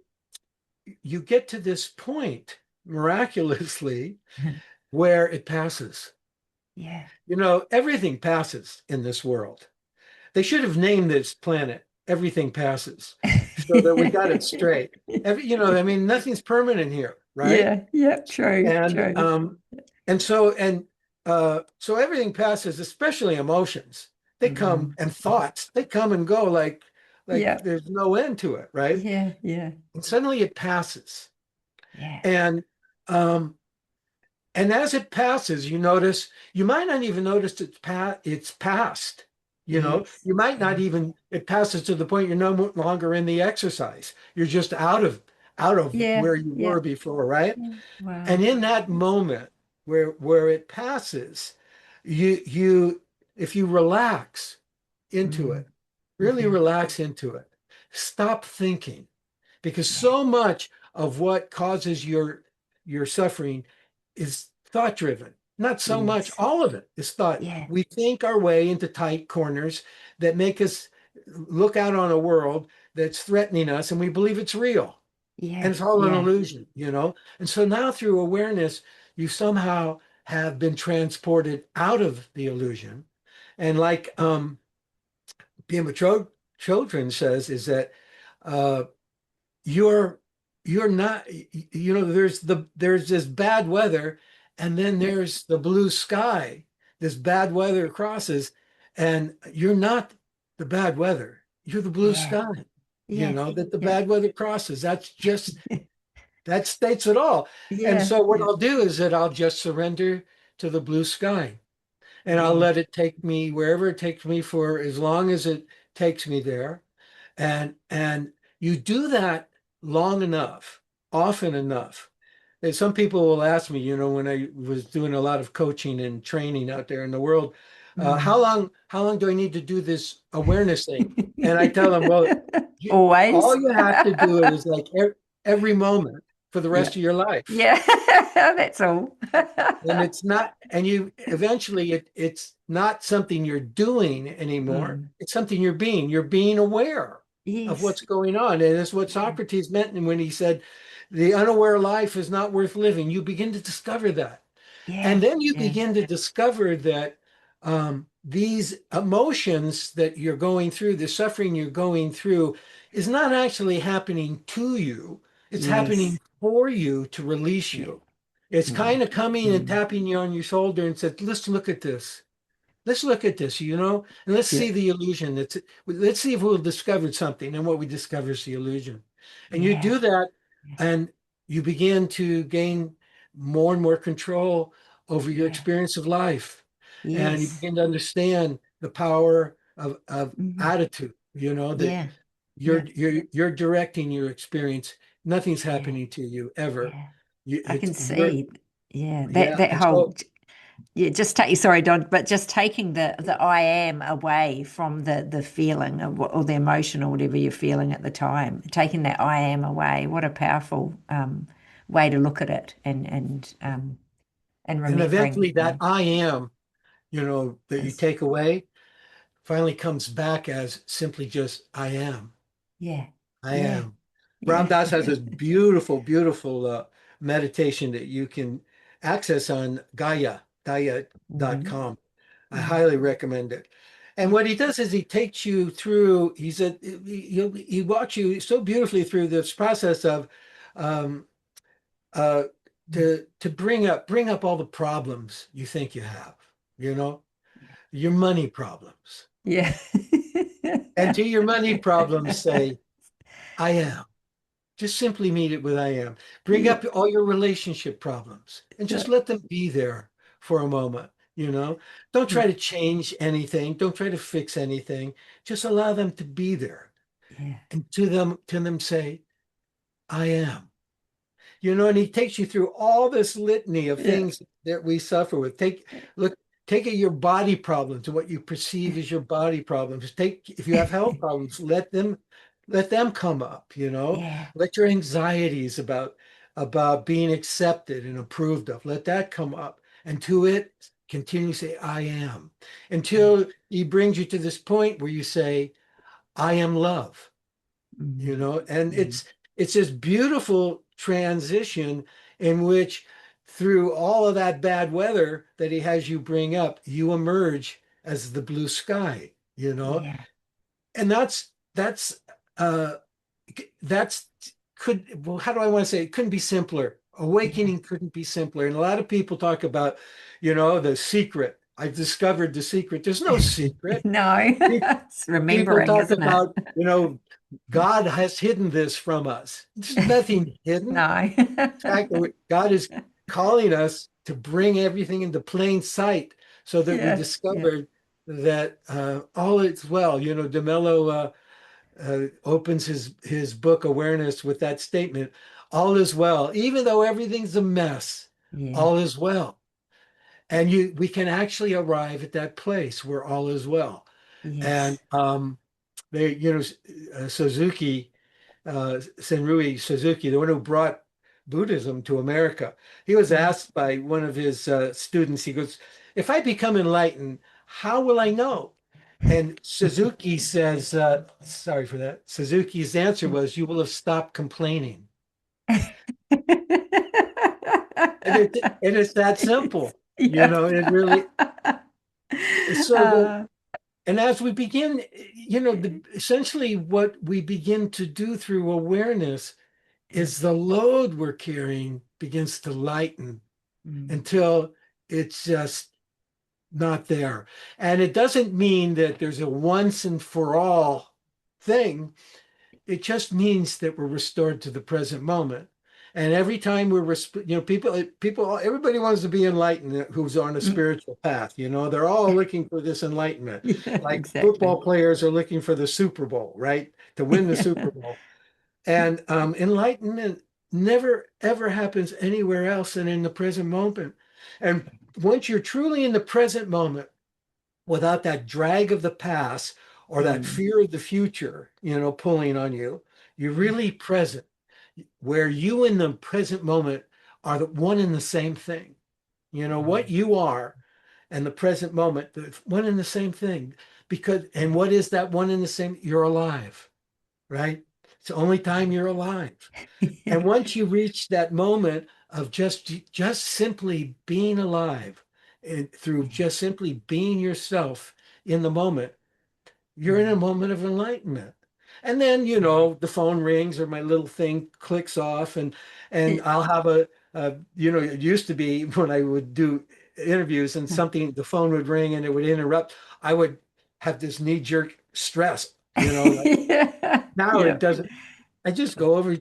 you get to this point miraculously where it passes. Yeah. Everything passes in this world. They should have named this planet Everything Passes so that we got it straight. I mean, nothing's permanent here, right? Yeah. Yeah. True. And True. so everything passes, especially emotions. They come Mm. and thoughts, they come and go like Yeah. there's no end to it, right? Yeah. Yeah. And suddenly it passes. Yeah. And um, And as it passes, you might not even notice it's passed. Yes. You might not Yeah. even, it passes to the point you're no longer in the exercise. You're just out of Yeah. where you Yeah. were before, right? Yeah. And Wow. in that moment where it passes, you if you relax into Mm. it, really Hmm. relax into it, stop thinking because Yeah. so much of what causes your suffering is thought driven. Not so much, Yes. all of it is thought. Yeah. We think our way into tight corners that make us look out on a world that's threatening us and we believe it's real. And Yeah. it's all an Yeah. illusion. And so now through awareness, you somehow have been transported out of the illusion. And like Pima Children says, is that uh, you're you're not there's this bad weather and then Yeah. there's the blue sky. This bad weather crosses and you're not the bad weather, you're the blue Yeah. sky. Yeah. That the Yeah. bad weather crosses, that states it all. And Yeah. so what Yeah. I'll do is that I'll just surrender to the blue sky and I'll Yeah. let it take me wherever it takes me for as long as it takes me there. And you do that long enough, often enough. And some people will ask me, when I was doing a lot of coaching and training out there in the world, Mm. how long do I need to do this awareness thing? And I tell them, well, all Always. you have to do it is like every moment for the Yeah. rest of your life. Yeah. That's all. And it's not, and you eventually it's not something you're doing anymore. Mm. It's something you're being aware of Yes. what's going on. And it's what Yeah. Socrates meant when he said, the unaware life is not worth living. You begin to discover that. And Yeah. then you Yeah. begin to discover that these emotions that you're going through, the suffering you're going through, is not actually happening to you. It's Yes. happening for you to release Yeah. you. It's Mm. kind of coming and Mm. tapping you on your shoulder and said, let's look at this. Let's look at this, and let's Yeah. see the illusion. Let's see if we've discovered something. And what we discover is the illusion. And you Yeah. do that, and you begin to gain more and more control over your Yeah. experience of life. And you Yes. begin to understand the power of Mhm. attitude, that Yeah. you're Yeah. you're directing your experience. Nothing's Yeah. happening to you ever. Yeah. You, I it's can you're see. Yeah. That Yeah. that And whole so Yeah, just take, sorry, Don, but just taking the I am away from the feeling of or the emotion or whatever you're feeling at the time, taking that I am away. What a powerful way to look at it, and And remembering. eventually that I am, that you Is take away finally comes back as simply just I am. yeah, I yeah, am. Ram yeah. Dass has this beautiful, beautiful meditation that you can access on Mm, Gaia.com. I mm, highly recommend it. And yeah, what he does is he takes you through, he walks you so beautifully through this process of um, uh, mm, to bring up all the problems you think you have, you know, your money problems. yeah. And to your money problems, say, I am. Just simply meet it with I am. Bring Yeah, up all your relationship problems and yeah, just let them be there for a moment, you know? Don't yeah, try to change anything. Don't try to fix anything. Just allow them to be there. yeah, And to them say, I am. And he takes you through all this litany of yeah, things that we suffer with. Look, take it your body problems, what you perceive as your body problems. If you have health problems, let them come up, yeah, Let your anxieties about being accepted and approved of, let that come up. And to it, continue to say, I am, yeah. until he brings you to this point where you say, I am love, Mm, and mm, it's this beautiful transition in which through all of that bad weather that he has you bring up, you emerge as the blue sky, yeah, and uh that's could well, how do I want to say it? Couldn't be simpler. yeah. Awakening couldn't be simpler. And a lot of people talk about, the secret. I've discovered the secret. There's no secret. No, it's People remembering, talk isn't it? about, God has hidden this from us. There's nothing hidden. No. In fact, God is calling us to bring everything into plain sight so that we Yeah, yeah, discovered that all is well. DeMello opens his book Awareness with that statement: all is well, even though everything's a mess. yeah. All is well, and we can actually arrive at that place where all is well. And Yes. Suzuki, Senrui Suzuki, the one who brought Buddhism to America, he was Mm. asked by one of his students, he goes, if I become enlightened, how will I know? And Suzuki says, sorry for that. Suzuki's answer was, you will have stopped complaining. And it's that simple. Yeah. It really so the Uh, and as we begin, essentially what we begin to do through awareness is the load we're carrying begins to lighten mm, until it's just not there. And it doesn't mean that there's a once and for all thing. It just means that we're restored to the present moment. And every time people, everybody wants to be enlightened who's on a mm. spiritual path. They're all looking for this enlightenment. Yeah, Like exactly. football players are looking for the Super Bowl, right? To win the Super Bowl. And enlightenment never ever happens anywhere else than in the present moment. And once you're truly in the present moment, without that drag of the past or that Mm, fear of the future, pulling on you, you're really present, where you in the present moment are the one and the same thing. What mm, you are and the present moment, the one and the same thing. And what is that one and the same? You're alive, right? It's the only time you're alive. yeah. And once you reach that moment of just simply being alive, and through Yeah. just simply being yourself in the moment, you're in a Mm, moment of enlightenment. And then, mm. the phone rings or my little thing clicks off, and Yeah. I'll have it used to be when I would do interviews and the phone would ring and it would interrupt, I would have this knee jerk stress, like Yeah. now it Yeah. doesn't. I just go over,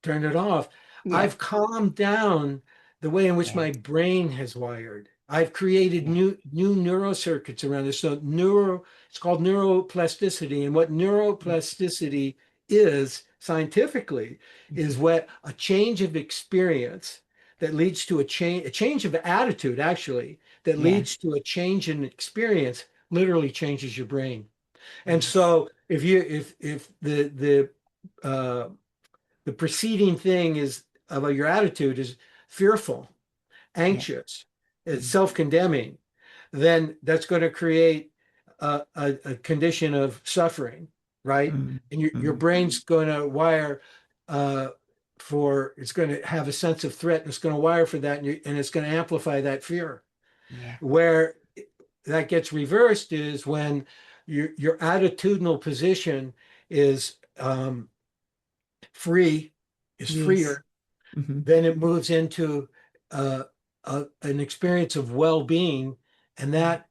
turn it off. Yeah. I've calmed down the way in which Yeah. my brain has wired. I've created Yeah. new neurocircuits around this. It's called neuroplasticity. And what Yeah. neuroplasticity is scientifically Yeah. is what a change of experience that leads to a change of attitude, actually, that Yeah. leads to a change in experience, literally changes your brain. And Yes. so if uh, the preceding thing is about your attitude is fearful, Yeah. anxious, it's Mm. self-condemning, then that's going to create a condition of suffering, right? Mm. And your Mm. brain's going to wire uh, it's going to have a sense of threat, and it's going to wire for that, and it's going to amplify that fear. Yeah. Where that gets reversed is when your attitudinal position is free, is Yes. freer, Hmm. then it moves into uh, an experience of well-being, and Mm. that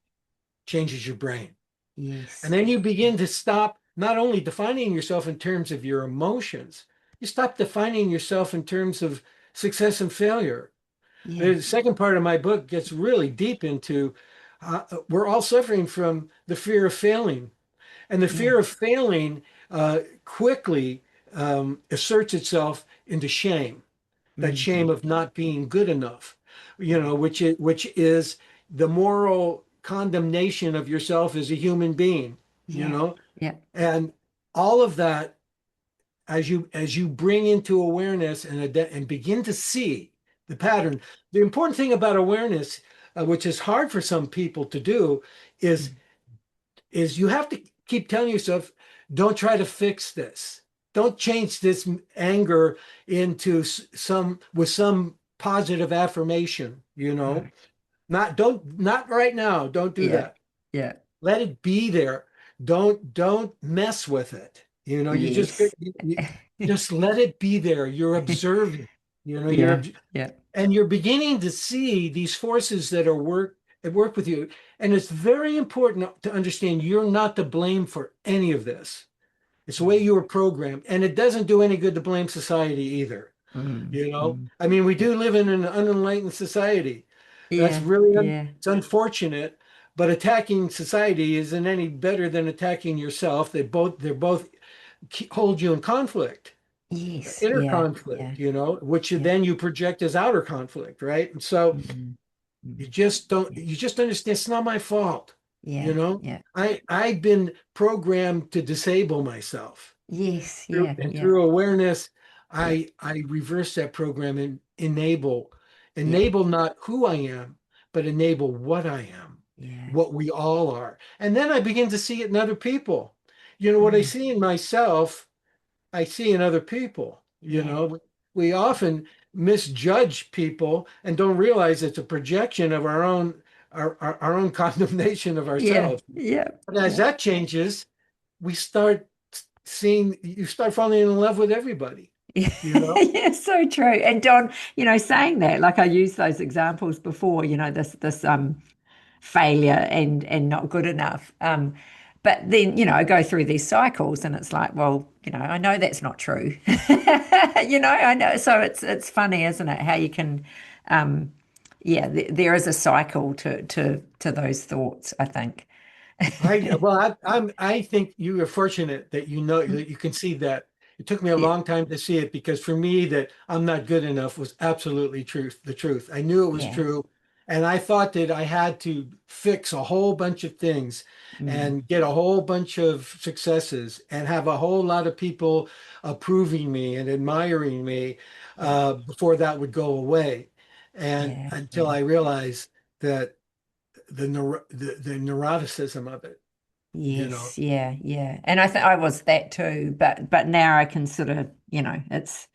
changes your brain. And Yes. then you begin to stop not only defining yourself in terms of your emotions, you stop defining yourself in terms of success and failure. Yeah. The second part of my book gets really deep into we're all suffering from the fear of failing. And the Yeah. fear of failing quickly asserts itself into shame, that shame Hmm. of not being good enough, Yeah. which is the moral condemnation of yourself as a human being, you Yeah. know, Yeah. and all of that as you bring into awareness and begin to see the pattern. The important thing about awareness, which is hard for some people to do, is Mm. is you have to keep telling yourself, don't try to fix this. Don't change this anger into some positive affirmation, you know. Right. Not right now. Don't do Yeah. that. Yeah. Let it be there. Don't mess with it. You know, Yes. just let it be there. You're observing, you know, Yeah. Yeah. and you're beginning to see these forces that are at work with you. And it's very important to understand you're not to blame for any of this. It's the way Mm. you were programmed. And it doesn't do any good to blame society either. Mm. You know, Mm. I mean, we Yeah. do live in an unenlightened society. That's Yeah. really Yeah. it's unfortunate, but attacking society isn't any better than attacking yourself. They're both hold you in conflict, Yes. inner Yeah. Yeah. conflict, you know, which Yeah. then you project as outer conflict, right? And so Mm. Mm. Yeah. you just understand it's not my fault, you Yeah. know. Yeah. I've been programmed to disable myself. Yes. Yeah. And Yeah. through awareness, Yeah. I reverse that program and Yeah. enable not who I am, but enable what I am, Yeah. what we all are. And then I begin to see it in other people. You know, what I Mm. see in myself, I see in other people. You Yeah. know, we often misjudge people and don't realize it's a projection of our own condemnation of Yeah. ourselves. Yeah. But as Yeah. that changes, we start you start falling in love with everybody, you know? Yeah, so true. And Don, saying that, like I used those examples before, this failure and not good enough. But then, I go through these cycles and it's like, well, I know that's not true. I know. So it's funny, isn't it? How you can yeah, there is a cycle to those thoughts, I think. I think you are fortunate that you know that you can see that. It took me a Yeah, long time to see it because for me that I'm not good enough was absolutely the truth. I knew it was yeah. true, and I thought that I had to fix a whole bunch of things Mm, and get a whole bunch of successes and have a whole lot of people approving me and admiring me yeah, before that would go away. And yeah, until yeah. I realized that the neuroticism of it, you know. Yes, yeah, yeah. And I think I was that too, but now I can sort of, it's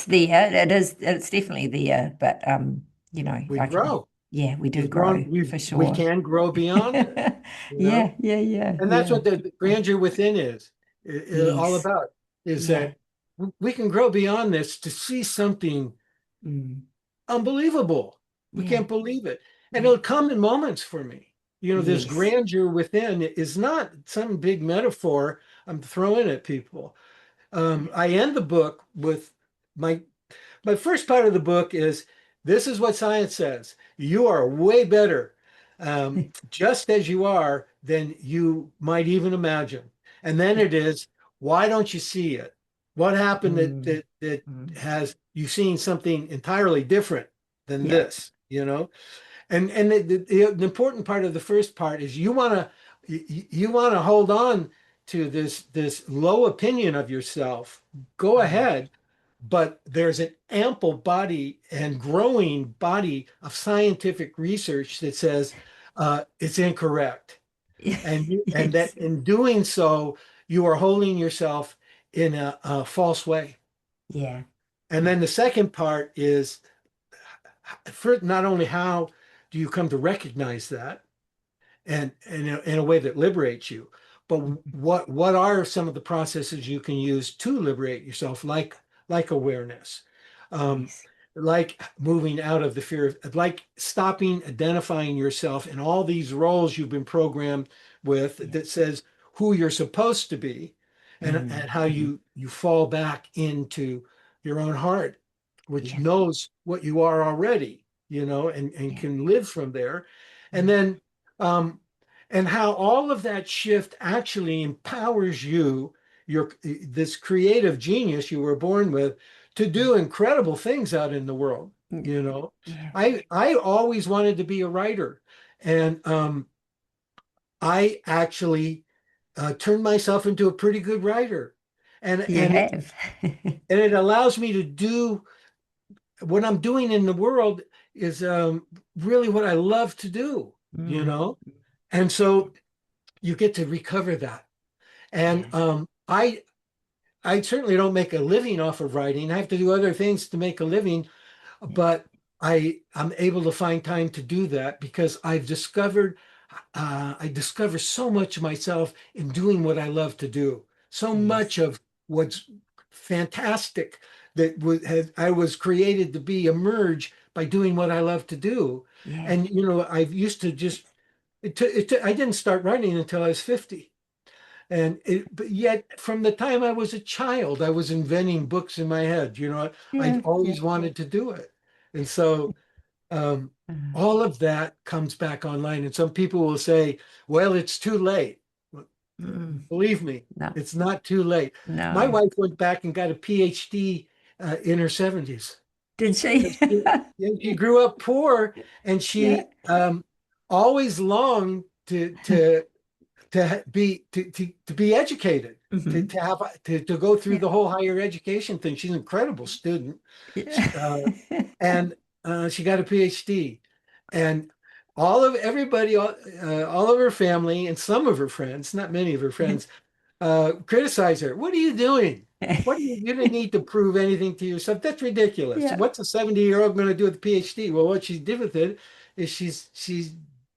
there. It's definitely there, but We I can, grow. yeah, we do grow for We sure. can grow beyond it, you Yeah, know? yeah, yeah, And that's yeah. what the grandeur within is all Yes. about, is Yeah. that we can grow beyond this to see something Mm. unbelievable. We Yeah. can't believe it. And Yeah. it'll come in moments for me. You know, this Yes. grandeur within is not some big metaphor I'm throwing at people. Yeah. I end the book with my my first part of the book is this is what science says. You are way better just as you are than you might even imagine. And then Yeah. it is, why don't you see it? What happened Mm. that Mm. has you seen something entirely different? than Yeah. this, you know? And the important part of the first part is you want to hold on to this low opinion of yourself. Go Mm. ahead, but there's an ample body and growing body of scientific research that says it's incorrect, and Yes. that in doing so, you are holding yourself in a false way. Yeah. And then the second part is for not only how do you come to recognize that and in a way that liberates you, but what are some of the processes you can use to liberate yourself, like awareness, um, Yes. like moving out of the fear of, like stopping identifying yourself in all these roles you've been programmed with Yeah. that says who you're supposed to be, and Mm. how you fall back into your own heart, which Yeah. knows what you are already, and Yeah. can live from there. And Mm. then um, and how all of that shift actually empowers you, this creative genius you were born with, to Yeah. do incredible things out in the world. Mm. You know, Yeah. I always wanted to be a writer, and I actually turned myself into a pretty good writer, and You and it have. and it allows me to do what I'm doing in the world is really what I love to do. You Mm. know, and so you get to recover that. And Yeah. I certainly don't make a living off of writing. I have to do other things to make a living, Yeah. but I'm able to find time to do that because I discover so much of myself in doing what I love to do. So much Yes. of what's fantastic that I was created to be emerge by doing what I love to do. Yeah. And I used to just I didn't start writing until I was 50. But yet, from the time I was a child, I was inventing books in my head. I'd Yeah. Yeah. always wanted to do it. And so um, Mm. all of that comes back online. And some people will say, well, it's too late. Well, Mm. believe me, No. it's not too late. My No. wife went back and got a PhD in her 70s. Did she? She grew up poor, and Yeah. she always longed to be educated, to Hmm. to have to go through Yeah. the whole higher education thing. She's an incredible student, Yeah. and she got a PhD, and all of her family and some of her friends, not many of her friends, criticize her. What are you doing? You didn't need to prove anything to yourself. That's ridiculous. Yeah. What's a 70-year-old going to do with a PhD? Well, what she did with it is she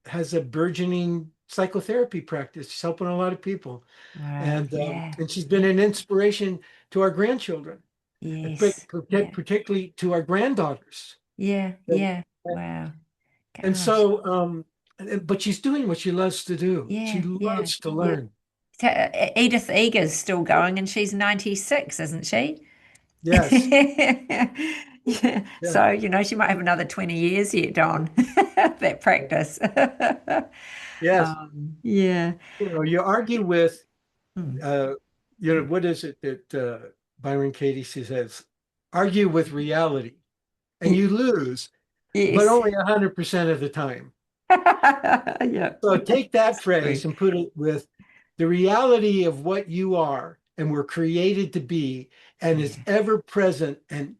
has a burgeoning psychotherapy practice. She's helping a lot of people, Wow. and Yeah. she's been Yeah. an inspiration to our grandchildren, Yes. Yeah. particularly to our granddaughters. Yeah. And, Yeah. Wow. and Gosh. so, but she's doing what she loves to do. She Yeah. Yeah. loves to Yeah. learn. Edith Eger's still going and she's 96, isn't she? Yes. Yeah. Yeah. So, she might have another 20 years yet, Don, that practice. Yes. Yeah. You argue with, Mm. uh, what is it that Byron Katie says? Argue with reality, and Ye- you lose, but Yes. only 100% of the time. Yeah. So take that It's true. phrase and put it with the reality of what you are and were created to be, and is Yeah. ever present and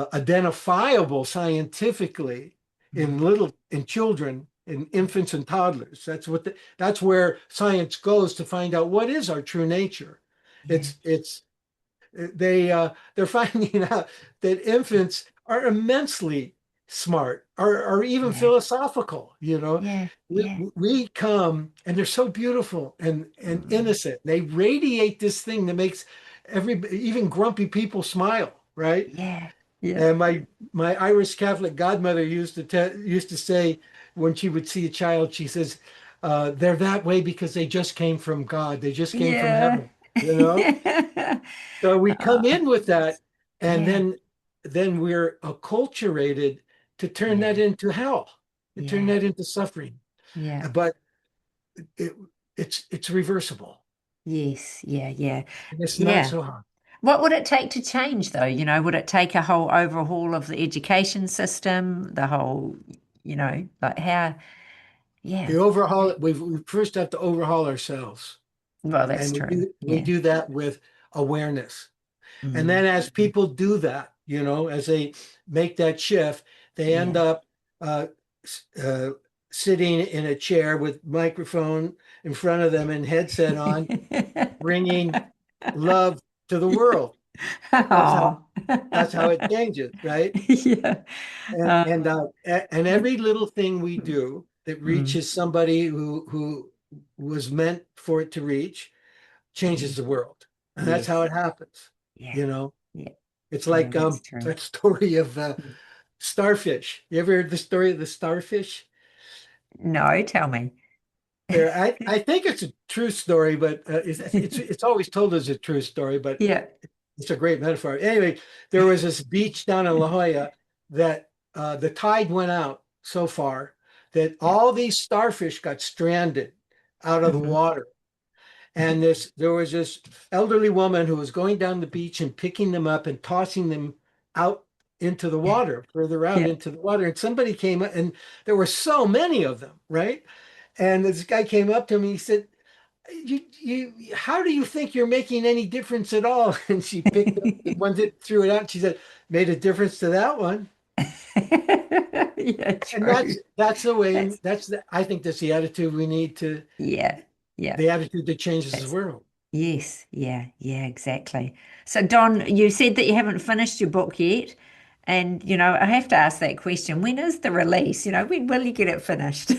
identifiable scientifically Mm. in children, in infants and toddlers. That's where science goes to find out what is our true nature. Yeah. It's they're finding out that infants are immensely smart, or even Yeah. philosophical. Yeah. we, Yeah. we come and they're so beautiful and Mm. innocent. They radiate this thing that makes even grumpy people smile, right? Yeah. Yeah. And my Irish Catholic godmother used to say, when she would see a child, she says, "They're that way because they just came from God. They just came from Yeah. heaven." You know. So we come Oh, in with that, and yeah. then we're acculturated to turn that Yeah. into hell, to turn Yeah. that into suffering. Yeah. But it, it's reversible, Yes. Yeah. Yeah. and it's not Yeah. so hard. What would it take to change, though? Would it take a whole overhaul of the education system, the whole, like how? Yeah. We first have to overhaul ourselves. Well, that's And true. we Yeah. do that with awareness. And Mm. then as people do that, as they make that shift, they end Yeah. up uh, uh, sitting in a chair with microphone in front of them and headset on, bringing love to the world. That's how Oh. that's how it changes, right? Yeah. And every little thing we do that Mm. reaches somebody who was meant for it to reach Yeah. changes the world. And that's how Yes. it happens. Yeah. You know, Yeah. it's Yeah, like that's true. that story of starfish. You ever heard the story of the starfish? No, tell me. I think it's a true story, but it's always told as a true story, but Yeah. it's a great metaphor. Anyway, there was this beach down in La Jolla that the tide went out so far that Yeah. all these starfish got stranded out of the Hmm. water. And there was this elderly woman who was going down the beach and picking them up and tossing them out into the water, further out Yeah. into the water. And somebody came up, and there were so many of them, right? And this guy came up to me. He said, how do you think you're making any difference at all?" And she picked up the one that threw it out. And she said, "Made a difference to that one." Yeah, And true. that's the way. That's I think that's the attitude we need to. yeah. Yeah. The attitude that changes the That's world. yes. Yeah. Yeah, exactly. So Don, you said that you haven't finished your book yet. And I have to ask that question. When is the release? When will you get it finished?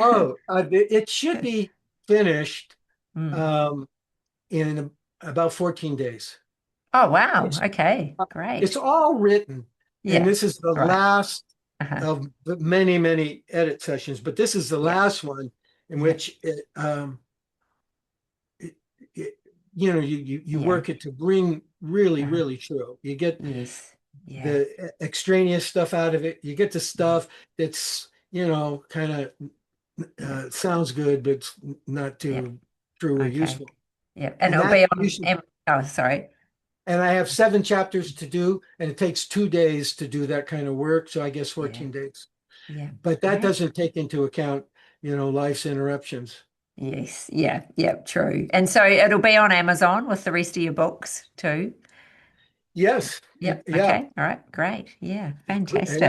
Oh, it should be finished Mm. um, in about 14 days. Oh, wow. It's Okay, it's great. all written, and Yeah, this is the right. last Uh-huh. of the many, many edit sessions, but this is the Yeah, last one in yeah, which it, it you yeah, work it to bring really, uh-huh. really true. You get Yes, yeah, the extraneous stuff out of it. You get the yeah, stuff that's kind of yeah, sounds good, but it's not yeah. too true or Okay. useful. Yeah, and And it'll that be you on should, Oh, sorry. and I have 7 chapters to do, and it takes 2 days to do that kind of work. So I guess Yeah, 14 days. yeah, But that great. doesn't take into account, life's interruptions. Yes, yeah, yeah, true. And so it'll be on Amazon with the rest of your books too. Yes. Yep. Yeah. Okay. All right. Great. Yeah. Yeah, Fantastic.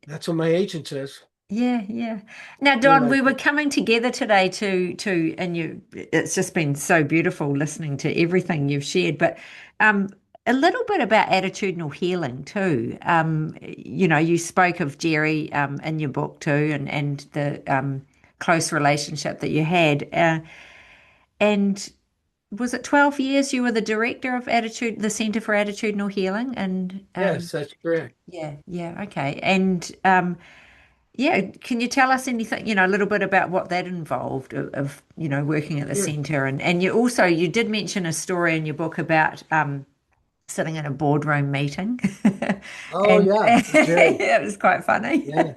that's what my agent says. Yeah, yeah. Now, Really Don, we like were it. coming together today and it's just been so beautiful listening to everything you've shared, but um, a little bit about attitudinal healing too. You spoke of Jerry in your book too, and the close relationship that you had. And was it 12 years you were the director of the Center for Attitudinal Healing? And Yes, that's correct. yeah, yeah, okay. And yeah, can you tell us anything, a little bit about what that involved of working at the Sure. center and you did mention a story in your book about sitting in a boardroom meeting Oh and yeah, Jerry. it was quite funny. Yeah,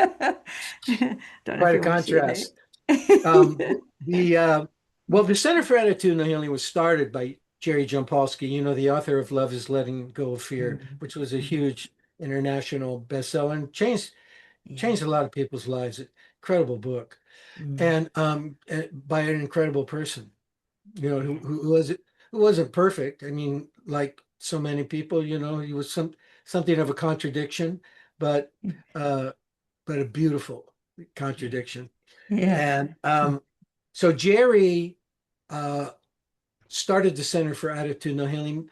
Don't know if quite a you want to share contrast. that. The well, the Center for Attitudinal Healing was started by Jerry Jampolsky, the author of Love is Letting Go of Fear, Mm, which was a mm, huge international bestseller and yeah. changed a lot of people's lives. Incredible book, Mm, and by an incredible person, yeah. who wasn't perfect. I mean, like so many people, he was something of a contradiction, but uh, but a beautiful Yeah. contradiction. Yeah. And so Jerry uh, started the Center for Attitudinal Healing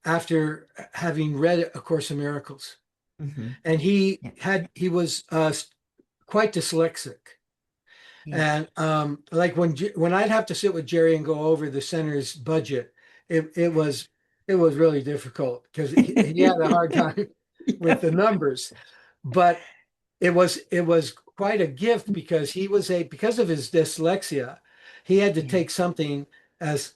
after having read A Course in Miracles, Hmm. and Yeah. he was quite dyslexic. Yeah. And like when I'd have to sit with Jerry and go over the center's budget, it was really difficult because he had a hard time with Yeah. the numbers. But it was quite a gift because because of his dyslexia, he had to Yeah. take something as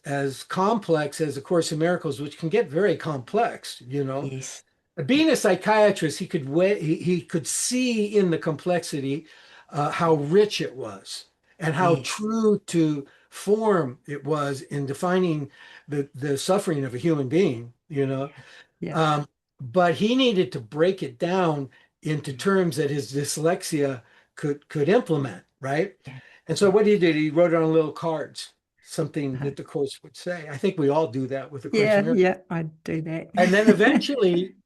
complex as A Course in Miracles, which can get very complex, Yes. Being a psychiatrist, he could see in the complexity how rich it was and how Yes. true to form it was in defining the suffering of a human being, you know. Yeah. Yeah. Um, but he needed to break it down into terms that his dyslexia could implement, right? Yeah. And so Yeah. what he did, he wrote it on little cards, something Uh-huh. that the course would say. I think we all do that with the Course in Yeah. Miracles. Yeah. I do that. And then eventually,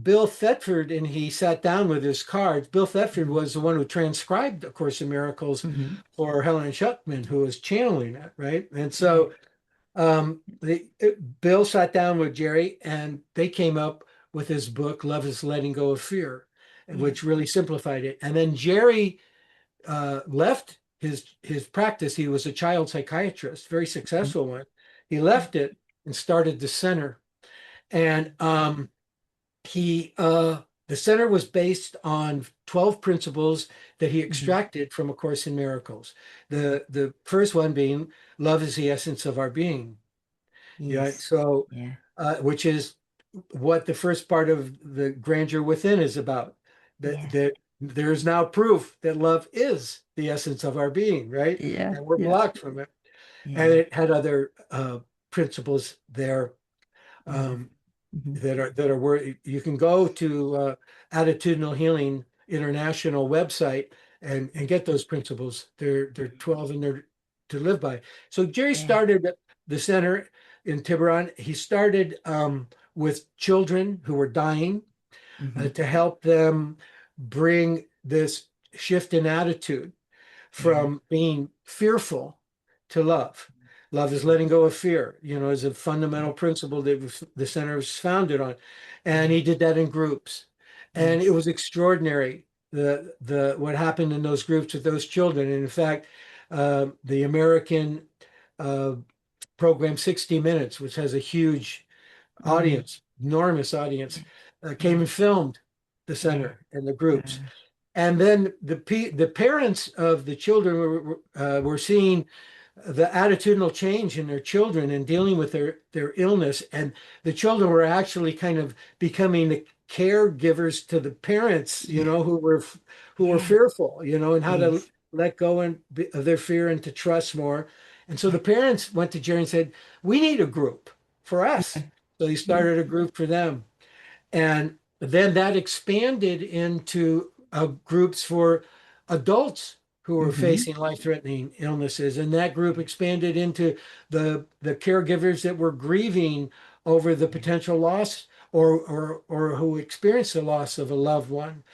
Bill Thetford, and he sat down with his cards. Bill Thetford was the one who transcribed A Course in Miracles Hmm. for Helen Schuckman, who was channeling it, right? And Yeah. so Bill sat down with Jerry, and they came up with his book, Love is Letting Go of Fear, Yeah. which really simplified it. And then Jerry left his practice. He was a child psychiatrist, very Mhm. successful one. He left it and started the center. And he the center was based on 12 principles that he Mhm. extracted from A Course in Miracles. The first one being love is the essence of our being. Yeah, Yes. so Yeah. which is what the first part of the Grandeur Within is about. That Yeah. that there is now proof that love is the essence of our being, right? Yeah. And we're Yeah. blocked from it. And Yeah. it had other principles there. Mm. Um, Mhm. that are where you can go to Attitudinal Healing International website and get those principles. They're 12 and they're to live by. So Jerry Yeah. started the center in Tiburon. He started with children who were dying Hmm. to help them bring this shift in attitude Yeah. from being fearful to love. Love is letting go of fear, is a fundamental Yeah. principle that the center was founded on. And Yeah. he did that in groups. And it Yes. was extraordinary, the what happened in those groups with those children. And in fact, the American uh, program 60 Minutes, which has a huge Mm. audience, enormous audience, Yeah. came Yeah. and filmed the Yeah. center and the groups. Uh, And then the parents of the children were seeing the attitudinal change in their children and dealing with their illness. And the children were actually kind of becoming the caregivers to the parents, yeah. who were Yeah. fearful, and how to Yes. let go of their fear and to trust more. And so the parents went to Jerry and said, "We need a group for us." Yeah. So he Yeah. started a group for them. And then that expanded into groups for adults who were Hmm. facing life-threatening illnesses. And that group expanded into the caregivers that were grieving over the Yeah. potential loss or who experienced the loss of a loved one.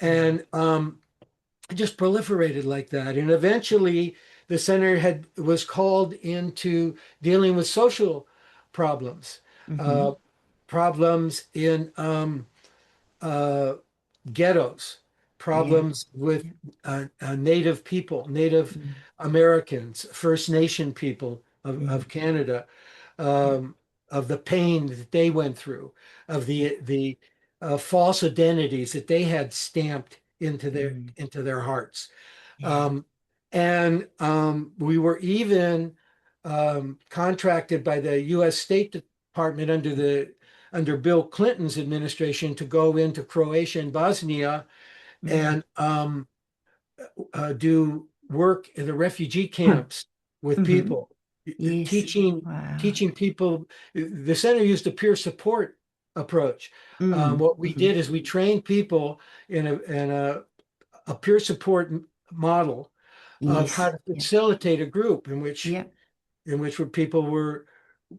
Yeah. And it just proliferated like that. And eventually the center was called into dealing with social problems, Hmm. uh, problems in uh, ghettos, Yeah. problems with Yeah. Native people, Native Mm. Americans, First Nation people of Mm. Canada, Yeah. um, of the pain that they went through, of Yeah. the false identities that they had stamped into their Mm. into their hearts. Yeah. Um, and we were even contracted by the U.S. State Department under Bill Clinton's administration to go into Croatia and Bosnia Mm. and do work in the refugee camps with Hmm. people, Yes. teaching Wow. teaching people. The center used a peer support approach. Mm. What we Hmm. did is we trained people in a peer support model of how Yes. to Yeah. facilitate a group in which Yeah. where people were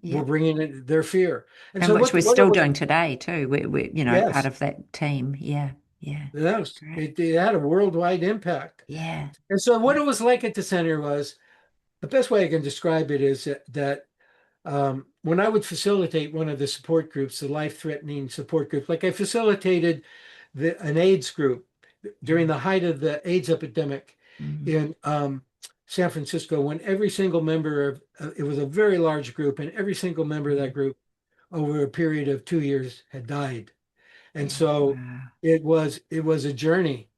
Yeah. bringing in their fear. And And so which we're what it still was, doing today too. We're part yes, of that team. Yeah. Yeah. yes, Great. it had a worldwide impact. Yeah. And so what Yeah. it was like at the center was the best way I can describe it is that when I would facilitate one of the support groups, the life-threatening support group, like I facilitated an AIDS group during Yeah. the height of the AIDS epidemic Mm. in San Francisco, when every single member of it was a very large group, and every single member of that Mm. group over a period of 2 years had died. And Yeah. so Wow. it was a journey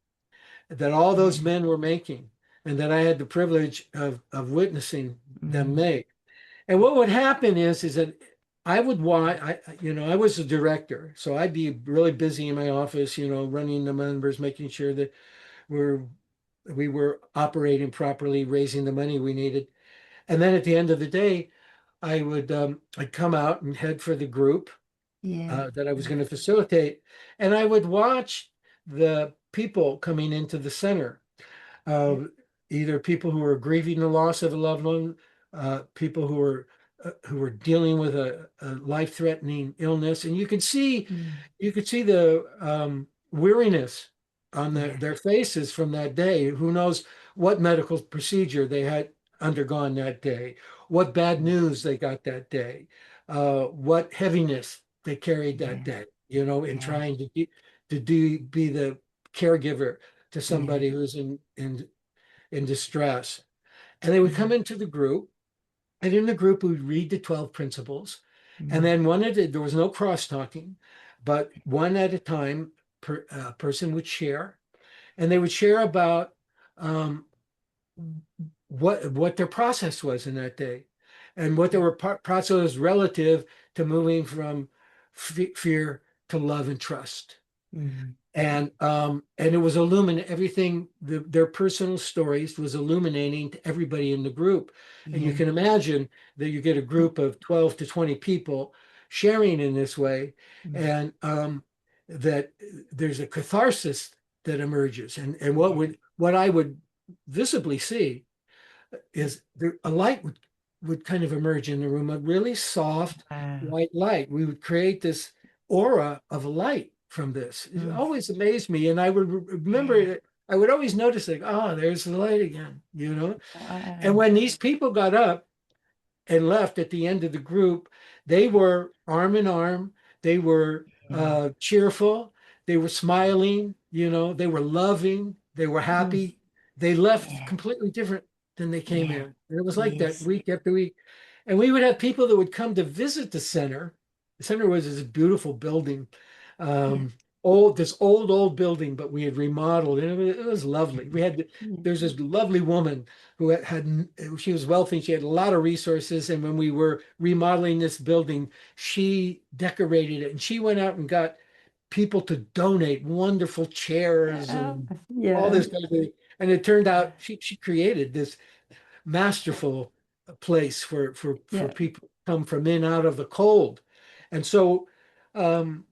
that all those Yeah. men were making, and that I had the privilege of witnessing them Mm. make. And what would happen is that I would want I was a director, so I'd be really busy in my office, running the numbers, making sure that we're we were operating properly, raising the money we needed. And then at the end of the day, I'd come out and head for the group Yeah. that I was going to facilitate, and I would watch the people coming into the center, uh, Yeah. either people who were grieving the loss of a loved one, people who were dealing with a life-threatening illness, and Mm. you could see the weariness on Yeah. their faces from that day. Who knows what medical procedure they had undergone that day, what bad news they got that day, what heaviness they carried that Yeah. day, you know, in Yeah. trying to be the caregiver to Yeah. somebody who's in distress. And they would come Mm. into the group, and in the group, we would read the 12 principles. And Mm. then there was no cross talking, but one at a time, person would share, and they would share about um, what their process was in that day, and what Yeah. their process was relative to moving from fear to love and trust. Mm. And it was illuminating everything. Their personal stories was illuminating to everybody in the group. And you Yeah. can imagine that you get a group of 12 to 20 people sharing in this way, Mm. and that there's a catharsis that emerges. And Yeah. what I would visibly see is a light would kind of emerge in the room, a really soft Wow. white light. We would create this aura of light from this. It Mm. always amazed me. And I would remember Yeah. it. I would always notice, like, oh, there's the light again, you know? And Wow. when these people got up and left at the end of the group, they were arm in arm. They were Yeah. cheerful. They were smiling. You know, they were loving. They were Mm. happy. They left Yeah. completely different than they came Yeah. in. And it was like that Yes. week after week. And we would have people that would come to visit the center. The center was this beautiful building, Yeah. um, this old building, but we had remodeled, and it was lovely. Yeah. There's this lovely woman who she was wealthy. She had a lot of resources. And when we were remodeling this building, she decorated it, and she went out and got people to donate wonderful chairs Yeah. and all Yeah. this kind of thing. And it turned out she created this masterful place for Yeah. people to come from in out of the cold. And so, um,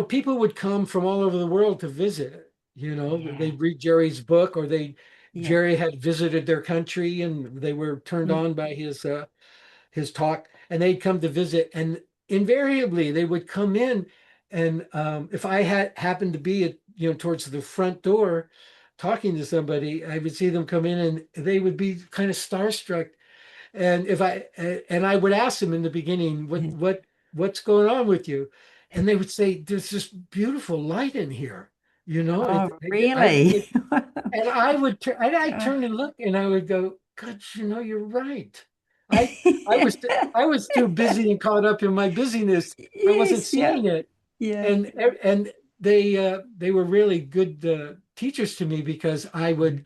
people would come from all over the world to visit. Yeah. They'd read Jerry's book, or Yeah. Jerry had visited their country and they were turned Mm. on by his talk, and they'd come to visit. And invariably they would come in, and if I had happened to be at towards the front door talking to somebody, I would see them come in and they would be kind of starstruck. And I would ask them in the beginning, what's going on with you? And they would say, there's this beautiful light in here. Oh, really? And I'd Uh, turn and look, and I would go, God, you're right. I I was I was too busy and caught up in my busyness. I wasn't Yes, yeah, seeing it. yeah, And they were really good teachers to me, because I would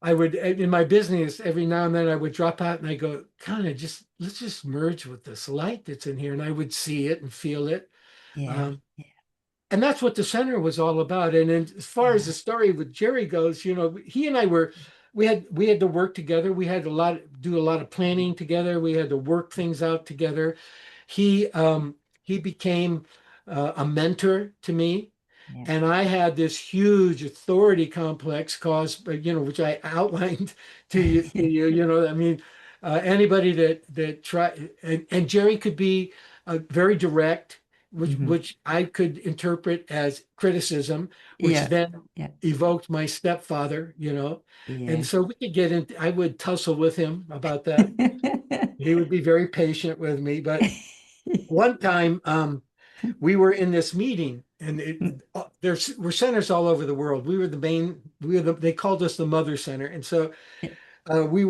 in my business every now and then I would drop out and I go, kind of just let's just merge with this light that's in here, and I would see it and feel it. yeah, Um, and that's what the center was all about. And then, as far as yeah, the story with Jerry goes, he and I we had to work together. We had do a lot of planning together. We had to work things out together. He became a mentor to me, yeah, and I had this huge authority complex caused by, which I outlined to you. yeah. I mean, anybody that try and Jerry could be very direct, which Mhm. I could interpret as criticism, which Yeah, then yeah, evoked my stepfather. And yeah. so we could get into. I would tussle with him about that. He would be very patient with me, but one time, we were in this meeting, and there were centers all over the world. They called us the mother center. And so we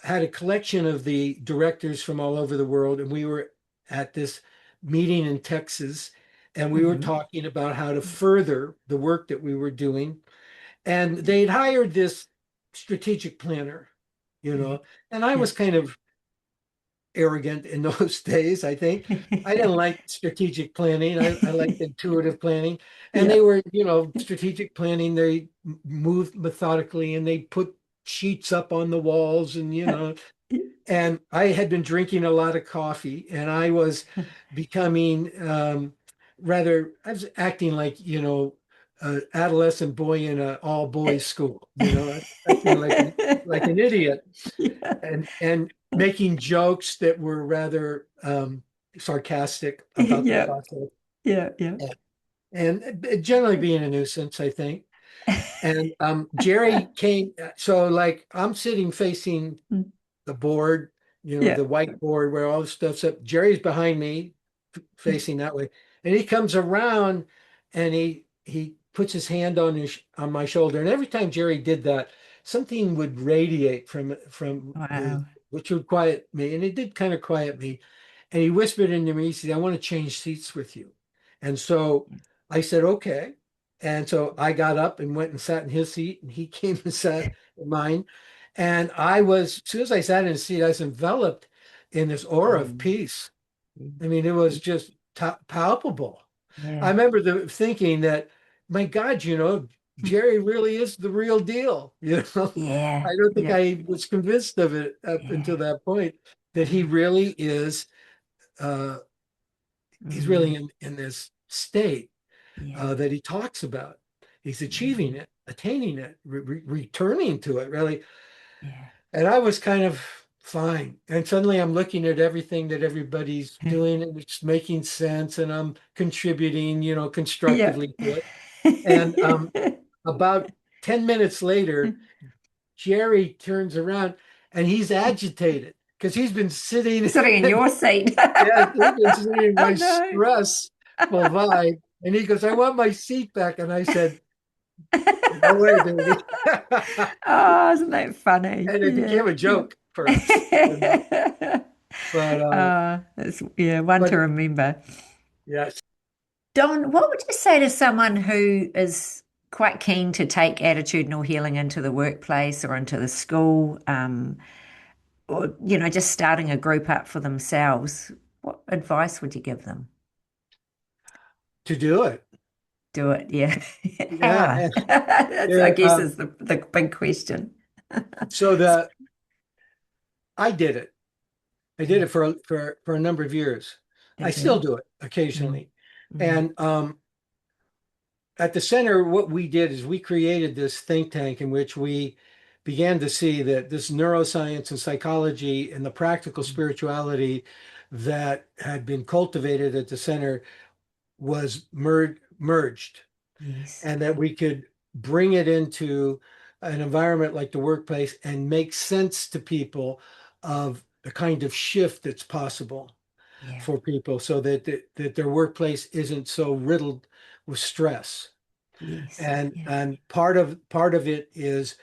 had a collection of the directors from all over the world, and we were at this meeting in Texas, and we were Mhm. talking about how to further the work that we were doing. And they'd hired this strategic planner, you Yeah, know, and I yeah. was kind of arrogant in those days, I think. I didn't like strategic planning. I liked intuitive planning. And Yeah. they were, strategic planning. They moved methodically, and they put sheets up on the walls, and And I had been drinking a lot of coffee, and I was becoming I was acting like, an adolescent boy in an all boys school, acting like an idiot, Yeah. and making jokes that were rather sarcastic about the Yeah. process, Yeah. Yeah. and generally being a nuisance, I think. And Jerry came, so like I'm sitting facing the board, Yeah. the whiteboard where all the stuff's up. Jerry's behind me, facing that way, and he comes around, and he puts his hand on my shoulder, and every time Jerry did that, something would radiate from the Wow. which would quiet me, and it did kind of quiet me. And he whispered into me, he said, "I want to change seats with you." And so I said, "Okay." And so I got up and went and sat in his seat, and he came and sat in mine. And as soon as I sat in his seat, I was enveloped in this aura of Mm. peace. I mean, it was just palpable. I Yeah. remember thinking that, my God, Jerry really is the real deal. Yeah. I don't think Yeah. I was convinced of it up until Yeah. that point, that he Wow. really is, uh, he's Mm. really in this state Yeah. that he talks about. He's achieving Mm. it, attaining it, returning to it, really. Yeah. And I was kind of fine. And suddenly I'm looking at everything that everybody's doing, and it's making sense, and I'm contributing, Yeah. constructively to it. And about 10 minutes later, Jerry turns around, and he's agitated because he's been sitting, Sitting in your seat. yeah, he's been sitting in Oh my no. stressful vibe. And he goes, "I want my seat back." And I said, "No way, baby." Oh, isn't that funny? And it Yeah, became a yeah. joke for us. But That's yeah, one to but remember. yes. Don, what would you say to someone who is quite keen to take attitudinal healing into the workplace or into the school, or just starting a group up for themselves? What advice would you give them? To do it. Do it, yeah. Yeah. How? And, That's, I yeah, guess, is the big question. so I did it. I did Yeah. it for a number of years. I Did still you? do it Mm, occasionally. mm, And at the center, what we did is we created this think tank in which we began to see that this neuroscience and psychology and the practical mm. spirituality that had been cultivated at the center was merged, Yes. and that we could bring it into an environment like the workplace and make sense to people of the kind of shift that's possible Yeah. for people, so that their workplace isn't so riddled with stress. Yes. Yeah. And part of it is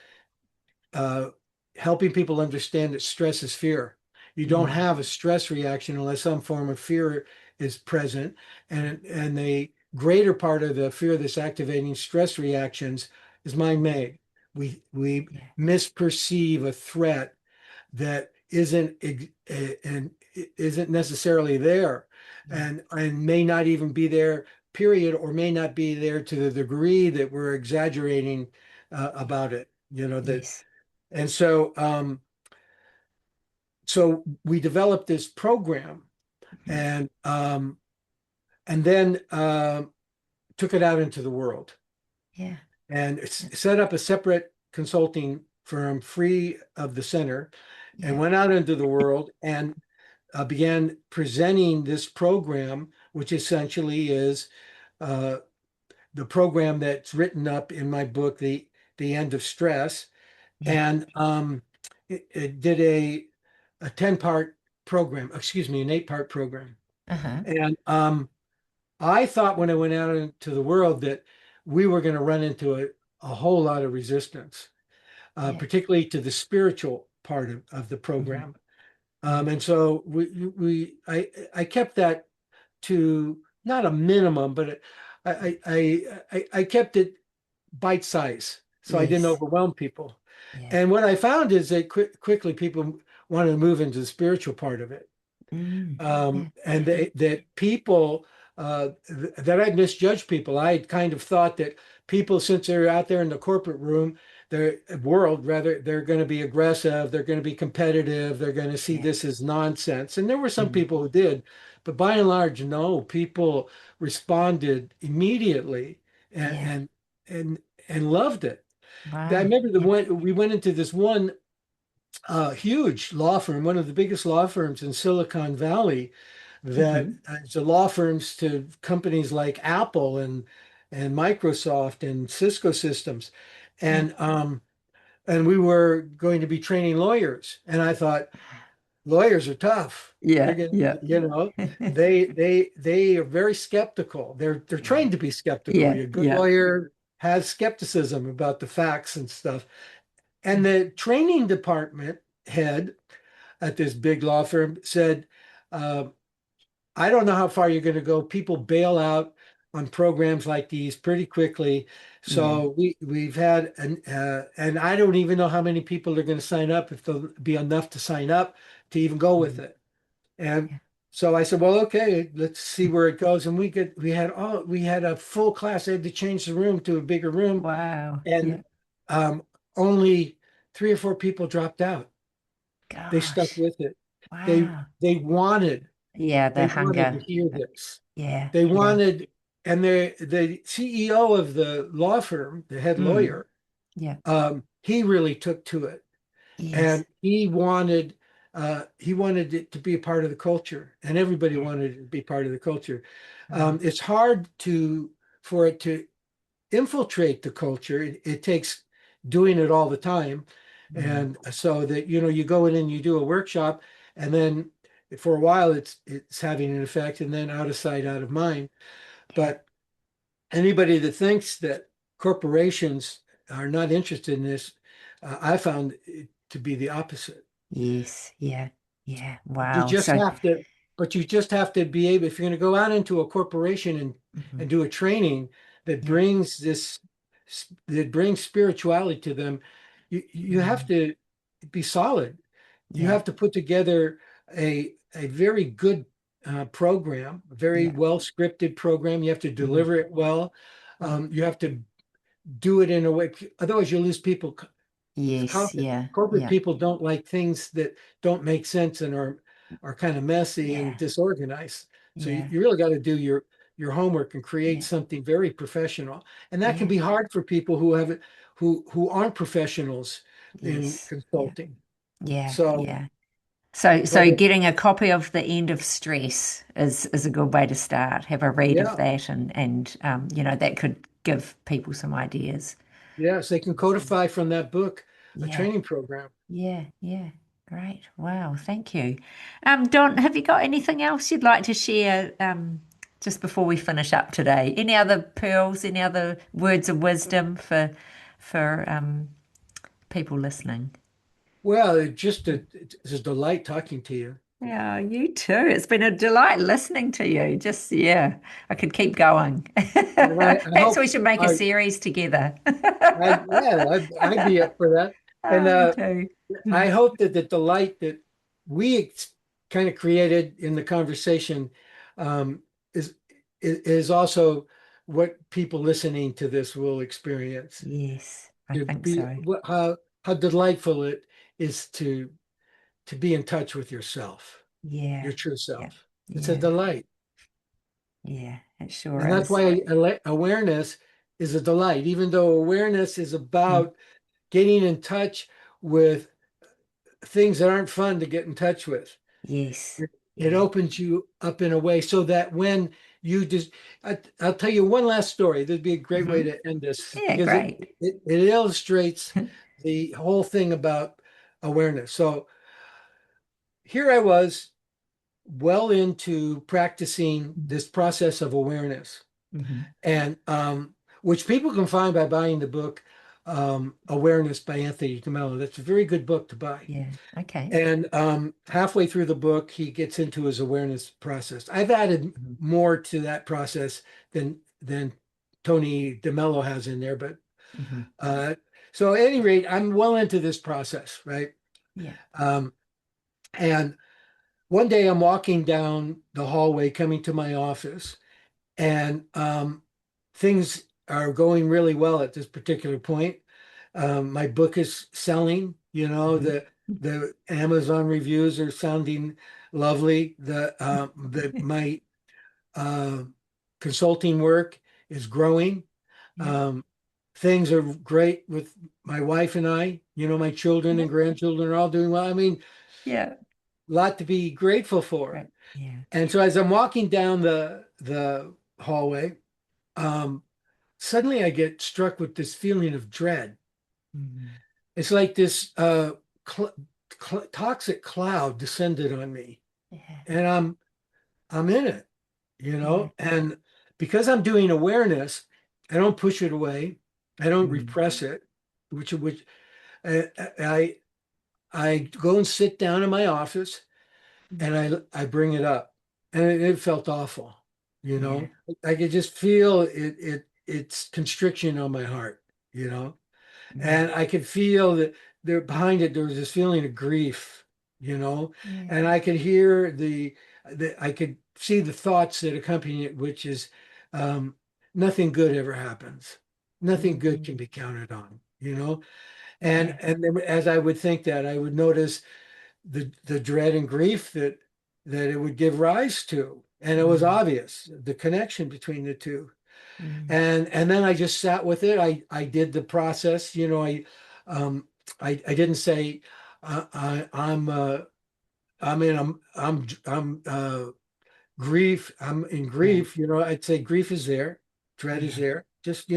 uh, helping people understand that stress is fear. You don't Mm, have a stress reaction unless some form of fear is present. And the greater part of the fear that's activating stress reactions is mind-made. We yeah. misperceive a threat that and isn't necessarily there, Yeah. and may not even be there, period, or may not be there to the degree that we're exaggerating about it. That. Yes. And so we developed this program, Mm, and then took it out into the world, yeah. and set up a separate consulting firm free of the center, and Yeah. went out into the world and began presenting this program, which essentially is uh, the program that's written up in my book, The End of Stress. Yeah. And it did a 10-part program, excuse me, an 8-part program. Uh-huh. And I thought when I went out into the world that we were going to run into a whole lot of resistance, Yeah. particularly to the spiritual part of the Mm, program. mm. And so I kept that to not a minimum, but I kept it bite size so I didn't Yes. overwhelm people. Yeah. And what I found is that quickly people wanted to move into the spiritual part of it, Mm. Yeah. and that people that I'd misjudged people. I had kind of thought that people, since they're out there in the corporate room, their world, rather, they're going to be aggressive, they're going to be competitive, they're going to see Yeah. this as nonsense. And there were some Mm. people who did, but by and large, no, people responded immediately and Yeah. and and and loved it. I Wow. remember the Yeah. one we went into this one huge law firm, one of the biggest law firms in Silicon Valley, that Hmm. is a law firms to companies like Apple and Microsoft and Cisco Systems, Yeah. and we were going to be training lawyers, and I thought lawyers are tough. They're Yeah. going, Yeah. they are very skeptical. They're Yeah. trained to be skeptical. Yeah. A good Yeah. lawyer has skepticism about the facts and stuff. And Mm. the training department head at this big law firm said, uh, I don't know how far you're going to go. People bail out on programs like these pretty quickly. Yeah. So we've had and I don't even know how many people are going to sign up, if there'll be enough to sign up to even go with Mm. it. And Yeah. so I said, well, okay, let's see where it goes. And we had a full class. I had to change the room to a bigger room, Wow. and Yeah. um, only 3 or 4 people dropped out. They stuck Gosh. with it. They Wow. they wanted Yeah. The they wanted to hunger. hear this. Yeah. They Yeah. wanted, and the CEO of the law firm, the head Mm. lawyer, Yeah. he really took to it, Yes. and he wanted it to be a part of the culture, and everybody Yeah. wanted it to be part of the culture. Mm. It's hard for it to infiltrate the culture. It takes doing it all the time. Mm. And so that, you go in and you do a workshop, and then for a while it's having an effect, and then out of sight, out of mind. Yeah. But anybody that thinks that corporations are not interested in this, I found it to be the opposite. Yes. Yeah. Yeah. You Wow. just So. have to, but you just have to be able, if you're going to go out into a corporation and Mhm. do a training that Yeah. brings that brings spirituality to them, you have Mm. to be solid. You Yeah. have to put together a very good program, a very Yeah. well scripted program. You have to Mm. deliver it well. Yeah. You have to do it in a way, otherwise you lose people Yes. confidence. Yeah. Corporate Yeah. people don't like things that don't make sense and are kind of messy and Yeah. disorganized. So you, Yeah. you really got to do your homework and create Yeah. something very professional. And that can Yeah. be hard for people who aren't professionals in Yes. Yeah. consulting. Yeah. So, Yeah. So but getting a copy of The End of Stress is a good way to start. Have a read of yeah, that, and that could give people some ideas. yes, they can codify from that book a Yeah. training program. Yeah. Yeah. Great. Wow. Thank you. Don, have you got anything else you'd like to share just before we finish up today? Any other pearls, any other words of wisdom for people listening? Well, it's a delight talking to you. Yeah, you too. It's been a delight listening to you. Just, yeah, I could keep going. And I Perhaps hope we should make a our series together. yeah, I'd be up for that. And Oh, me too. I hope that the delight that we kind of created in the conversation um, is, is also what people listening to this will experience. Yes, I To think be so. how delightful it is to be in touch with yourself, Yeah, your true yeah, self. It's a yeah, delight, yeah, it sure and that's is. why awareness is a delight. Even though awareness is Mm. about getting in touch with things that aren't fun to get in touch with. Yes, It yeah. opens you up in a way so that when you just, I'll tell you one last story. That'd be a great way Hmm. to end this Yeah, because great. it illustrates the whole thing about awareness. So here I was well into practicing this process of awareness, Hmm. and which people can find by buying the book Awareness by Anthony DeMello. That's a very good book to buy. Yeah, okay. And halfway through the book, he gets into his awareness process. I've added Hmm. more to that process than Tony DeMello has in there, but Hmm. uh, so at any rate, I'm well into this process, right? Yeah. Um, and one day I'm walking down the hallway coming to my office, and things are going really well at this particular point. My book is selling, Mhm. the Amazon reviews are sounding lovely. The my uh, consulting work is growing. Yeah. Um, things are great with my wife and I. My children Yeah. and grandchildren are all doing well. I mean, Yeah. a lot to be grateful for. Right. Yeah. And so as I'm walking down the hallway, um, suddenly I get struck with this feeling of dread. Mhm. It's like this cl toxic cloud descended on me, Yeah. and I'm in it, Yeah. and because I'm doing awareness, I don't push it away, I don't Mm. repress it, which I I, I go and sit down in my office and I bring it up, and it felt awful, you Yeah. know. I could just feel it's constriction on my heart, you know. Mm. And I could feel that there behind it there was this feeling of grief, you know, Yeah. and I could hear I could see the thoughts that accompany it, which is um, nothing good ever happens. Nothing good can Mm. be counted on, you know. And Yeah. and then as I would think that, I would notice the dread and grief that it would give rise to. And it was Mm. obvious, the connection between the two. Mm. And then I just sat with it. I did the process. Um, I didn't say I'm in grief. I'm in Yeah. grief. I'd say grief is there, dread is Yeah. there. Just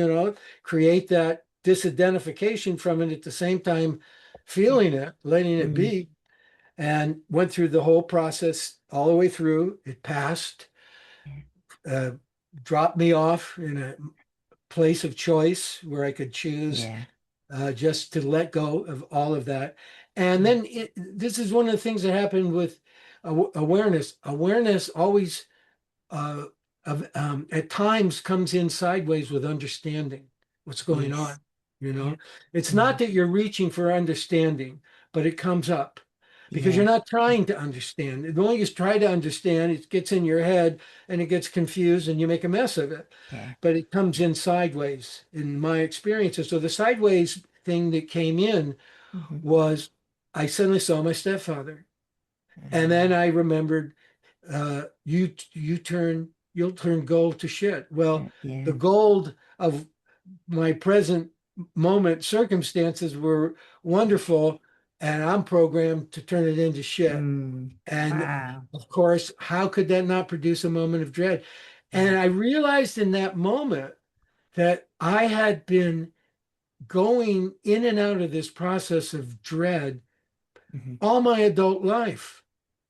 create that disidentification from it at the same time, Yeah. feeling it, letting it Mm. be, and went through the whole process all the way through. It passed. Yeah. Uh, Dropped me off in a place of choice where I could choose Yeah. just to let go of all of that. And Mm. then this is one of the things that happened with awareness. Awareness always, uh, at times, comes in sideways with understanding what's going Yes. on. You Yeah. know, it's not Mm. that you're reaching for understanding, but it comes up because you're Yeah. not trying to understand. The moment you try to understand, it gets in your head and it gets confused and you make a mess of it. Yeah. But it comes in sideways in my experiences. So the sideways thing that came in Mhm. was I suddenly saw my stepfather. And then Mm. I remembered you'll turn gold to shit. Well, Yeah. Yeah. the gold of my present moment circumstances were wonderful, and I'm programmed to turn it into shit. Mm. And Wow. of course, how could that not produce a moment of dread? And Yeah. I realized in that moment that I had been going in and out of this process of dread Mhm. all my adult life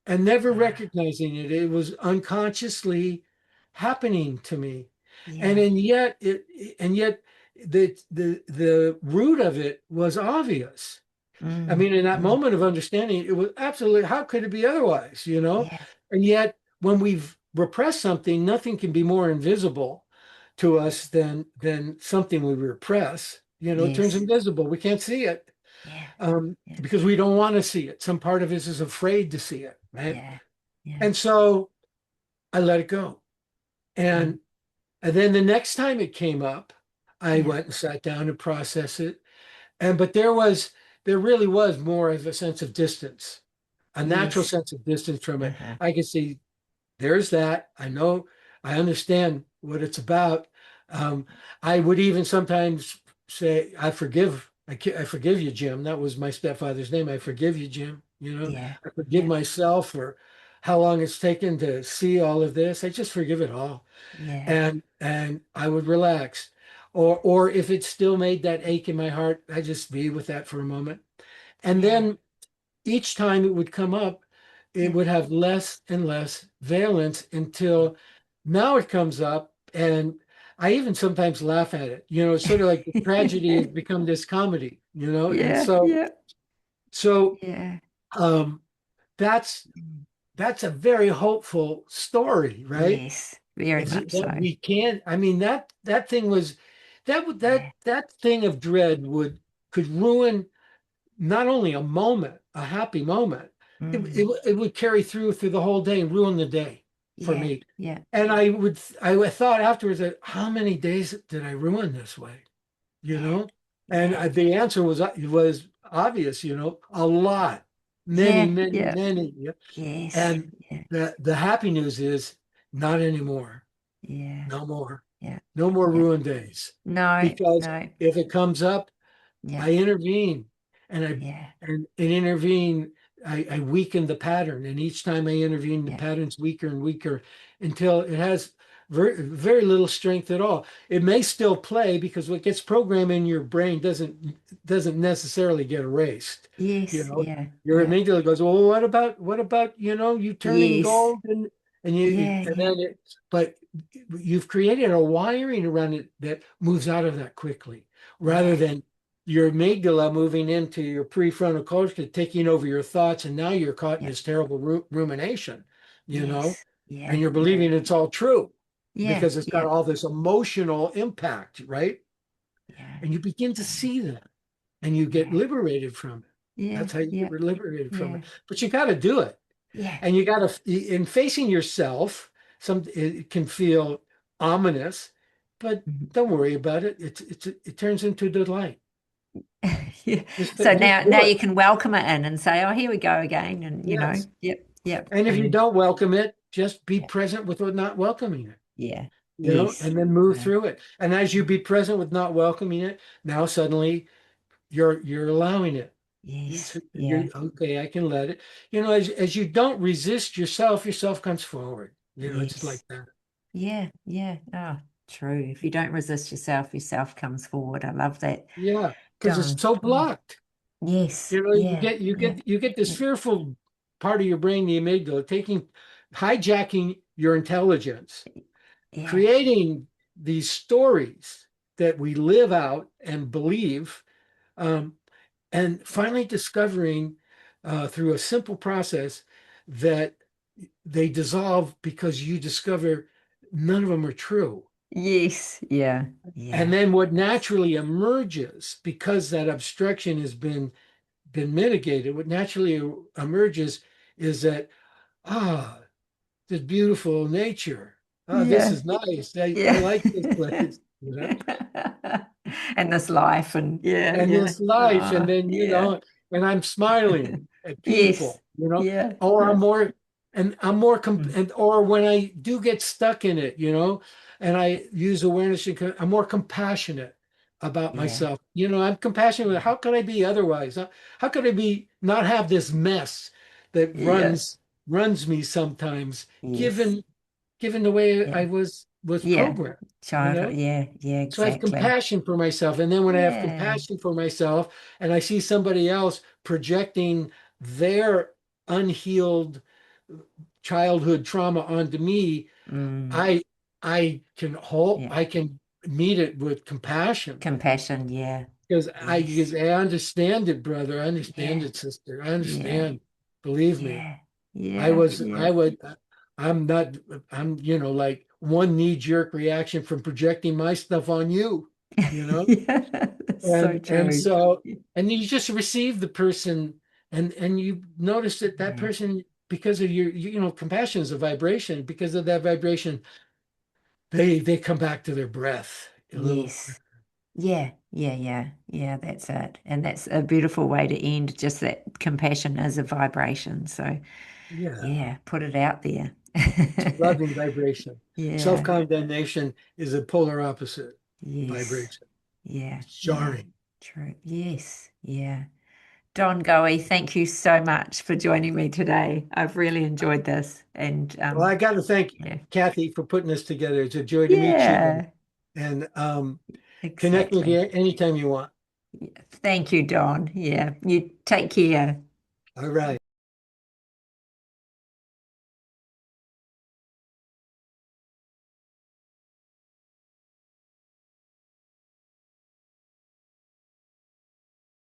and never Wow. recognizing it. It was unconsciously happening to me. And Yeah. and yet the root of it was obvious. I Mm. mean, in that Mm. moment of understanding, it was absolutely, how could it be otherwise, you know? Yeah. And yet, when we've repressed something, nothing can be more invisible to us than something we repress. It turns Yes. invisible. We can't see it Yeah. Yeah. because we don't want to see it. Some part of us is afraid to see it, right? Yeah. Yeah. And so I let it go. Mm. And, and then the next time it came up, I Yeah. went and sat down and processed it. But there really was more of a sense of distance, a natural Yes. sense of distance from it. Uh-huh. I could see there's that. I know, I understand what it's about. Um, I would even sometimes say, I forgive you, Jim. That was my stepfather's name. I forgive you, Jim. Yeah. I forgive Yeah. myself for how long it's taken to see all of this. I just forgive it all. Yeah. And I would relax. Or if it still made that ache in my heart, I just be with that for a moment. And Yeah. then each time it would come up, it Yeah. would have less and less valence until now it comes up. And I even sometimes laugh at it. It's sort of like the tragedy has become this comedy, and Yeah. so Yeah. so Yeah. um that's Mm. that's a very hopeful story, right? Yes. Very much That so. we can't, I mean, that thing was Yeah. that thing of dread could ruin not only a moment, a happy moment, Mm. it would carry through the whole day and ruin the day for Yeah. me. Yeah. And I thought afterwards that how many days did I ruin this way? You Yeah. know? And Yeah. the answer was obvious, a lot, many, Yeah. many, Yeah. many. Yeah. Yes. And Yeah. the happy news is not anymore. Yeah. No more. Yeah. No more Yeah. ruined days. No. Because No. if it comes up, Yeah. I intervene and Yeah. I weaken the pattern. And each time I intervene, the Yeah. pattern's weaker and weaker until it has very little strength at all. It may still play because what gets programmed in your brain doesn't necessarily get erased. You Yes. know, Yeah. your Yeah. amygdala goes, well, what about, you turning Yes. gold and you Yeah. and Yeah. then but you've created a wiring around it that moves out of that quickly rather Yeah. than your amygdala moving into your prefrontal cortex, taking over your thoughts, and now you're caught in Yeah. this terrible rumination, Yes. and Yeah. you're Yeah. believing it's all true Yeah. because it's got Yeah. all this emotional impact, right? Yeah. And you begin to Yeah. see that, and you get Yeah. liberated from it. Yeah. That's how you Yeah. get liberated from Yeah. it. But you got to do it, Yeah. and you got to in facing yourself. It can feel ominous, but Mhm. don't worry about it. It turns into delight. Yeah. Just So just now do it. you can welcome it in and say, oh, here we go again. And Yes. yep, yep. And if you And don't welcome it, just be yeah, present with not welcoming it, yeah. Yes. and then move Yeah. through it. And as you be present with not welcoming it, now suddenly you're allowing it. Yes. You're Yeah. okay, I can let it. As you don't resist yourself comes forward. It's just like Yes. that. Yeah. Yeah. Oh, true. If you don't resist yourself, yourself comes forward. I love that, Yeah, because it's Don. so Yeah. blocked. Yes. You Yeah. get you Yeah. get you get this Yeah. fearful part of your brain, the amygdala, hijacking your intelligence, Yeah. creating these stories that we live out and believe, um, and finally discovering through a simple process that they dissolve because you discover none of them are true. Yes. Yeah. And Yeah. then what Yes. naturally emerges, because that obstruction has been mitigated, what naturally emerges is that, ah, this beautiful nature. Oh, this Yeah. is nice. I Yeah. like this place, And this life and yeah, and yeah. this life. And Oh, then, yeah. and I'm smiling at Yes. people, Yeah. or Yeah. I'm more, Mm. and or when I do get stuck in it, and I use awareness, I'm more compassionate about Yeah. myself. I'm compassionate with Yeah. how could I be otherwise? How could I be not have this mess that Yeah. runs me sometimes, Yes. given the way Yeah. I was Yeah. programmed, you Childhood. know? Yeah. Yeah, So I have exactly. compassion for myself. And then when I have Yeah. compassion for myself and I see somebody else projecting their unhealed childhood trauma onto me, Mm. I Yeah. I can meet it with compassion Compassion. Yeah. because Yes. I understand it, brother. I understand Yeah. it, sister. I Yeah. understand. Believe me. Yeah. I Yeah. was, Yeah. I would, I'm not, I'm, like one knee-jerk reaction from projecting my stuff on you, you know? Yeah. That's so And true. so, and you just receive the person and you notice that Yeah. person, because of compassion is a vibration. Because of that vibration, they come back to their breath a little. Yes. Yeah, yeah, yeah, yeah, that's it. And that's a beautiful way to end, just that compassion is a vibration. So, Yeah, yeah, put it out there. it's a loving vibration. Yeah, Self-condemnation is a polar opposite yes, vibration. yeah, It's yeah, jarring. true. Yes, yeah. Don Goey, thank you so much for joining me today. I've really enjoyed this. And Well, I got to thank yeah, Kathy for putting this together. It's a joy to meet you, yeah, and connect with you exactly. anytime you want. Yeah. Thank you, Don. Yeah, you take care. All right.